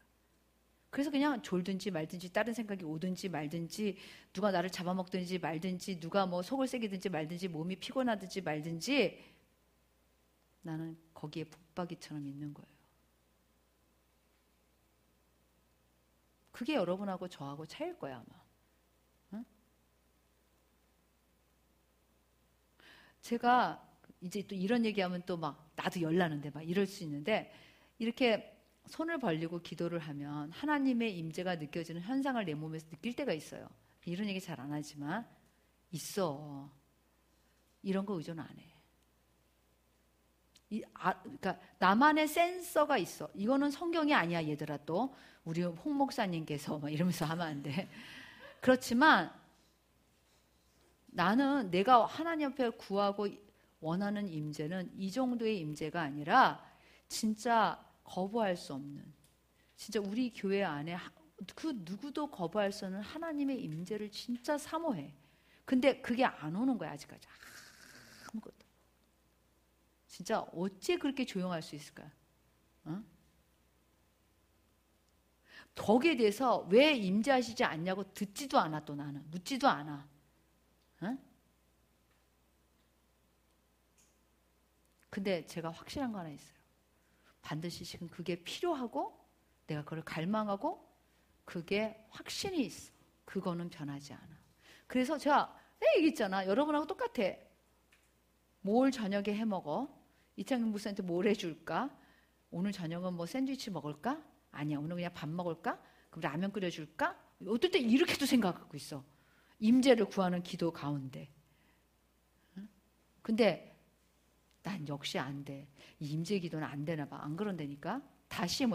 그래서 그냥 졸든지 말든지 다른 생각이 오든지 말든지 누가 나를 잡아먹든지 말든지 누가 뭐 속을 새기든지 말든지 몸이 피곤하든지 말든지 나는 거기에 붙박이처럼 있는 거예요. 그게 여러분하고 저하고 차이일 거야 아마. 응? 제가 이제 또 이런 얘기하면 또 막 나도 열나는데 막 이럴 수 있는데 이렇게 손을 벌리고 기도를 하면 하나님의 임재가 느껴지는 현상을 내 몸에서 느낄 때가 있어요. 이런 얘기 잘 안 하지만 있어. 이런 거 의존 안 해. 그러니까 나만의 센서가 있어. 이거는 성경이 아니야 얘들아. 또 우리 홍 목사님께서 막 이러면서 하면 안 돼. 그렇지만 나는 내가 하나님 앞에 구하고 원하는 임재는 이 정도의 임재가 아니라 진짜 거부할 수 없는, 진짜 우리 교회 안에 그 누구도 거부할 수 없는 하나님의 임재를 진짜 사모해. 근데 그게 안 오는 거야 아직까지. 아무것도. 진짜 어째 그렇게 조용할 수 있을까? 어? 거기에 대해서 왜 임재하시지 않냐고 듣지도 않아. 또 나는 묻지도 않아. 어? 근데 제가 확실한 거 하나 있어요. 반드시 지금 그게 필요하고 내가 그걸 갈망하고 그게 확신이 있어. 그거는 변하지 않아. 그래서 제가 얘기했잖아. 여러분하고 똑같아. 뭘 저녁에 해 먹어? 이창균 목사한테 뭘 해줄까? 오늘 저녁은 뭐 샌드위치 먹을까? 아니야. 오늘 그냥 밥 먹을까? 그럼 라면 끓여줄까? 어떨 때 이렇게도 생각하고 있어. 임재를 구하는 기도 가운데. 근데 난 역시 안 돼. 이 임재 기도는 안 되나 봐. 안 그런다니까. 다시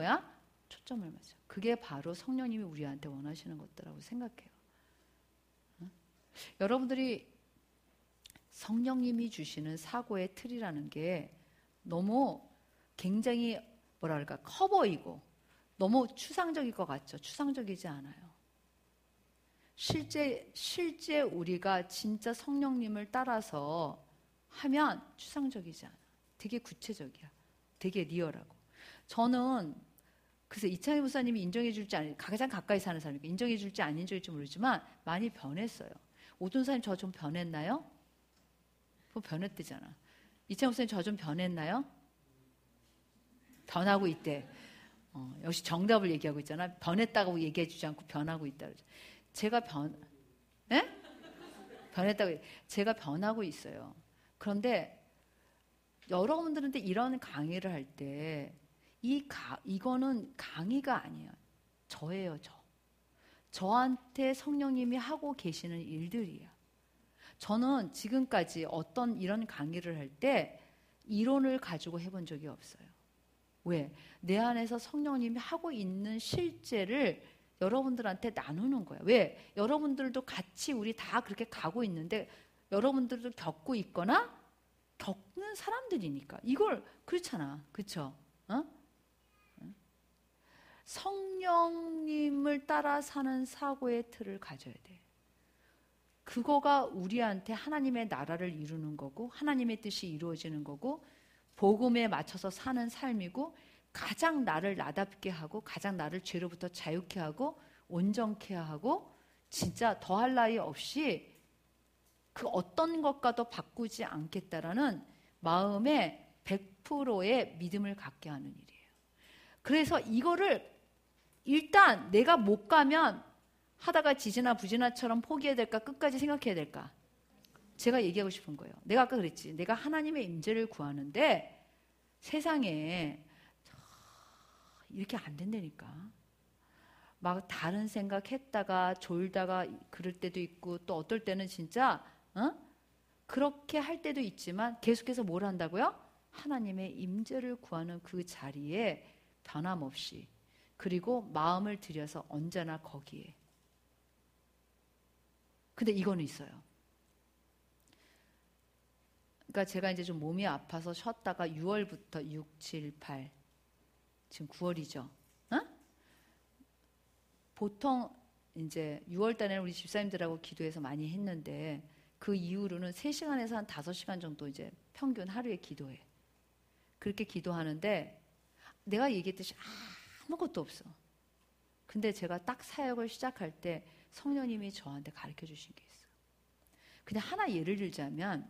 초점을 맞춰. 그게 바로 성령님이 우리한테 원하시는 것들라고 생각해요. 여러분들이 성령님이 주시는 사고의 틀이라는 게 너무 굉장히 커 보이고 너무 추상적일 것 같죠? 추상적이지 않아요. 실제 우리가 진짜 성령님을 따라서 하면 추상적이지 않아. 되게 구체적이야. 되게 리얼하고. 저는 그래서 이창희 목사님이 인정해 줄지 가장 가까이 사는 사람이니까 인정해 줄지 안 인정해줄지 모르지만 많이 변했어요. 오돈사님 저 좀 변했나요? 뭐 변했대잖아. 이창희 목사님 저 좀 변했나요? 변하고 있대. 역시 정답을 얘기하고 있잖아. 변했다고 얘기해 주지 않고 변하고 있다. 제가 변했다고. 제가 변하고 있어요. 그런데 여러분들한테 이런 강의를 할 때 이거는 강의가 아니에요. 저예요, 저. 저한테 성령님이 하고 계시는 일들이에요. 저는 지금까지 어떤 이런 강의를 할 때 이론을 가지고 해본 적이 없어요. 왜? 내 안에서 성령님이 하고 있는 실제를 여러분들한테 나누는 거야. 왜? 여러분들도 같이 우리 다 그렇게 가고 있는데 여러분들도 겪고 있거나 겪는 사람들이니까. 이걸 그렇잖아. 그렇죠? 성령님을 따라 사는 사고의 틀을 가져야 돼. 그거가 우리한테 하나님의 나라를 이루는 거고 하나님의 뜻이 이루어지는 거고 복음에 맞춰서 사는 삶이고 가장 나를 나답게 하고 가장 나를 죄로부터 자유케 하고 온전케 하고 진짜 더할 나위 없이 그 어떤 것과도 바꾸지 않겠다라는 마음에 100%의 믿음을 갖게 하는 일이에요. 그래서 이거를 일단 내가 못 가면 하다가 지지나 부지나처럼 포기해야 될까 끝까지 생각해야 될까? 제가 얘기하고 싶은 거예요. 내가 아까 그랬지. 내가 하나님의 임재를 구하는데 세상에 이렇게 안 된다니까. 막 다른 생각했다가 졸다가 그럴 때도 있고 또 어떨 때는 진짜 그렇게 할 때도 있지만 계속해서 뭘 한다고요? 하나님의 임재를 구하는 그 자리에 변함없이 그리고 마음을 들여서 언제나 거기에. 근데 이거는 있어요. 그러니까 제가 이제 좀 몸이 아파서 쉬었다가 6월부터 6, 7, 8 지금 9월이죠. 보통 이제 6월 달에는 우리 집사님들하고 기도해서 많이 했는데 그 이후로는 3시간에서 한 5시간 정도 이제 평균 하루에 기도해. 그렇게 기도하는데 내가 얘기했듯이 아무것도 없어. 근데 제가 딱 사역을 시작할 때 성령님이 저한테 가르쳐 주신 게 있어요. 그냥 하나 예를 들자면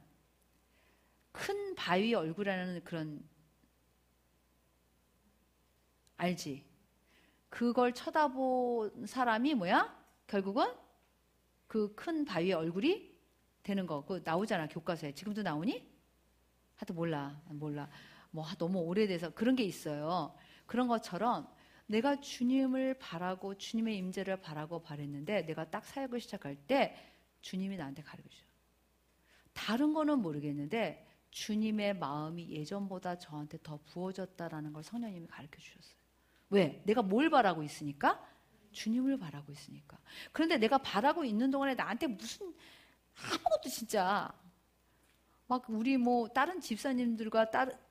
큰 바위 얼굴이라는 그런 알지? 그걸 쳐다본 사람이 뭐야? 결국은 그 큰 바위의 얼굴이 되는 거. 그거 나오잖아 교과서에. 지금도 나오니? 하여튼 몰라. 뭐 너무 오래돼서 그런 게 있어요. 그런 것처럼 내가 주님을 바라고 주님의 임재를 바라고 바랬는데 내가 딱 사역을 시작할 때 주님이 나한테 가르쳐줘요. 다른 거는 모르겠는데 주님의 마음이 예전보다 저한테 더 부어졌다라는 걸 성령님이 가르쳐 주셨어요. 왜? 내가 뭘 바라고 있으니까? 주님을 바라고 있으니까. 그런데 내가 바라고 있는 동안에 나한테 무슨 아무것도 진짜 막 우리 뭐 다른 집사님들과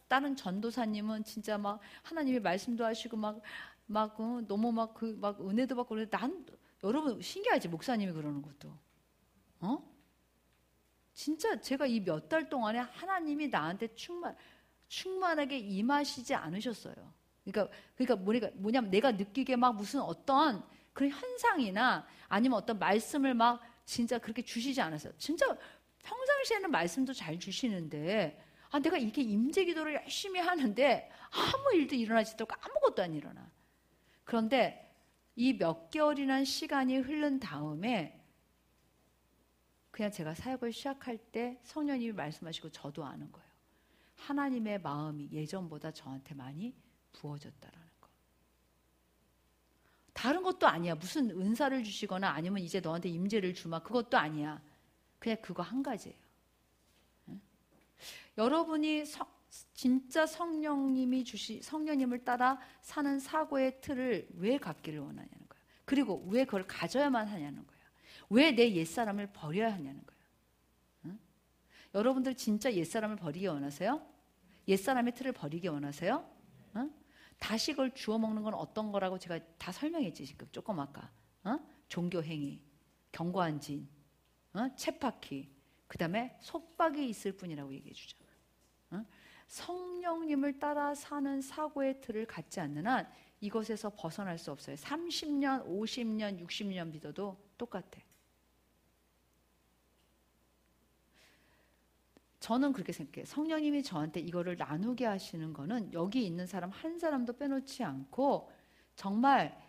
다른 전도사님은 진짜 막 하나님의 말씀도 하시고 너무 막 은혜도 받고 그러는데 난 여러분 신기하지 목사님이 그러는 것도 진짜 제가 이 몇 달 동안에 하나님이 나한테 충만하게 임하시지 않으셨어요. 그러니까 뭐냐면 내가 느끼기에 막 무슨 어떤 그런 현상이나 아니면 어떤 말씀을 막 진짜 그렇게 주시지 않았어요. 진짜 평상시에는 말씀도 잘 주시는데 내가 이렇게 임재 기도를 열심히 하는데 아무 일도 일어나지도 않고 아무것도 안 일어나. 그런데 이 몇 개월이라는 시간이 흐른 다음에 그냥 제가 사역을 시작할 때 성령님이 말씀하시고 저도 아는 거예요. 하나님의 마음이 예전보다 저한테 많이 부어졌다라는 거. 다른 것도 아니야. 무슨 은사를 주시거나 아니면 이제 너한테 임재를 주마, 그것도 아니야. 그냥 그거 한 가지예요. 응? 여러분이 진짜 성령님을 따라 사는 사고의 틀을 왜 갖기를 원하냐는 거예요. 그리고 왜 그걸 가져야만 하냐는 거예요. 왜 내 옛사람을 버려야 하냐는 거예요. 응? 여러분들 진짜 옛사람을 버리기 원하세요? 옛사람의 틀을 버리기 원하세요? 응? 다시 그걸 주워 먹는 건 어떤 거라고 제가 다 설명했지 지금 조금 아까. 종교행위, 견고한 진, 쳇바퀴, 그 다음에 속박이 있을 뿐이라고 얘기해 주죠. 성령님을 따라 사는 사고의 틀을 갖지 않는 한 이것에서 벗어날 수 없어요. 30년, 50년, 60년 믿어도 똑같아. 저는 그렇게 생각해요. 성령님이 저한테 이거를 나누게 하시는 거는 여기 있는 사람 한 사람도 빼놓지 않고 정말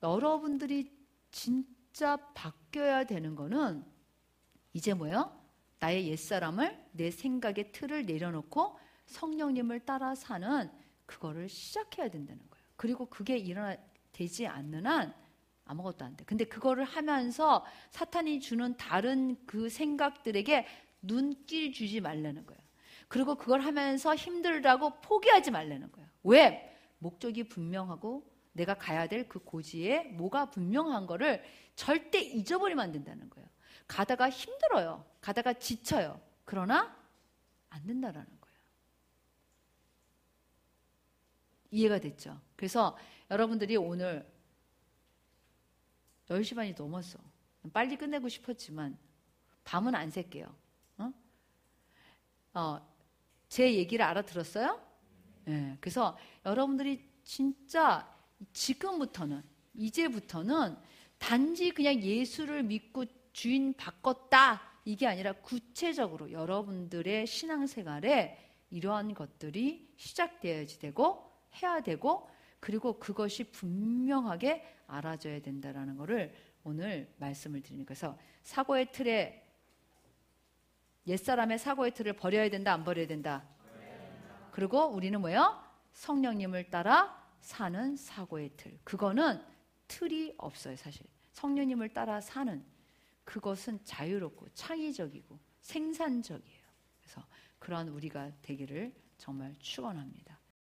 여러분들이 진짜 바뀌어야 되는 거는 이제 뭐예요? 나의 옛사람을, 내 생각의 틀을 내려놓고 성령님을 따라 사는 그거를 시작해야 된다는 거예요. 그리고 그게 되지 않는 한 아무것도 안 돼. 근데 그거를 하면서 사탄이 주는 다른 그 생각들에게 눈길 주지 말라는 거예요. 그리고 그걸 하면서 힘들다고 포기하지 말라는 거예요. 왜? 목적이 분명하고 내가 가야 될 그 고지에 뭐가 분명한 거를 절대 잊어버리면 안 된다는 거예요. 가다가 힘들어요. 가다가 지쳐요. 그러나 안 된다라는 거예요. 이해가 됐죠? 그래서 여러분들이 오늘 10시 반이 넘었어. 빨리 끝내고 싶었지만 밤은 안 샐게요. 제 얘기를 알아들었어요? 네, 그래서 여러분들이 진짜 지금부터는, 이제부터는 단지 그냥 예수를 믿고 주인 바꿨다 이게 아니라 구체적으로 여러분들의 신앙생활에 이러한 것들이 시작되어야지 되고 해야 되고 그리고 그것이 분명하게 알아져야 된다라는 것을 오늘 말씀을 드리는 거예요. 그래서 사고의 틀에 옛사람의 사고의 틀을 버려야 된다, 안 버려야 된다? 그리고 우리는 뭐예요? 성령님을 따라 사는 사고의 틀. 그거는 틀이 없어요, 사실. 성령님을 따라 사는 그것은 자유롭고 창의적이고 생산적이에요. 그래서 그러한 우리가 되기를 정말 축원합니다.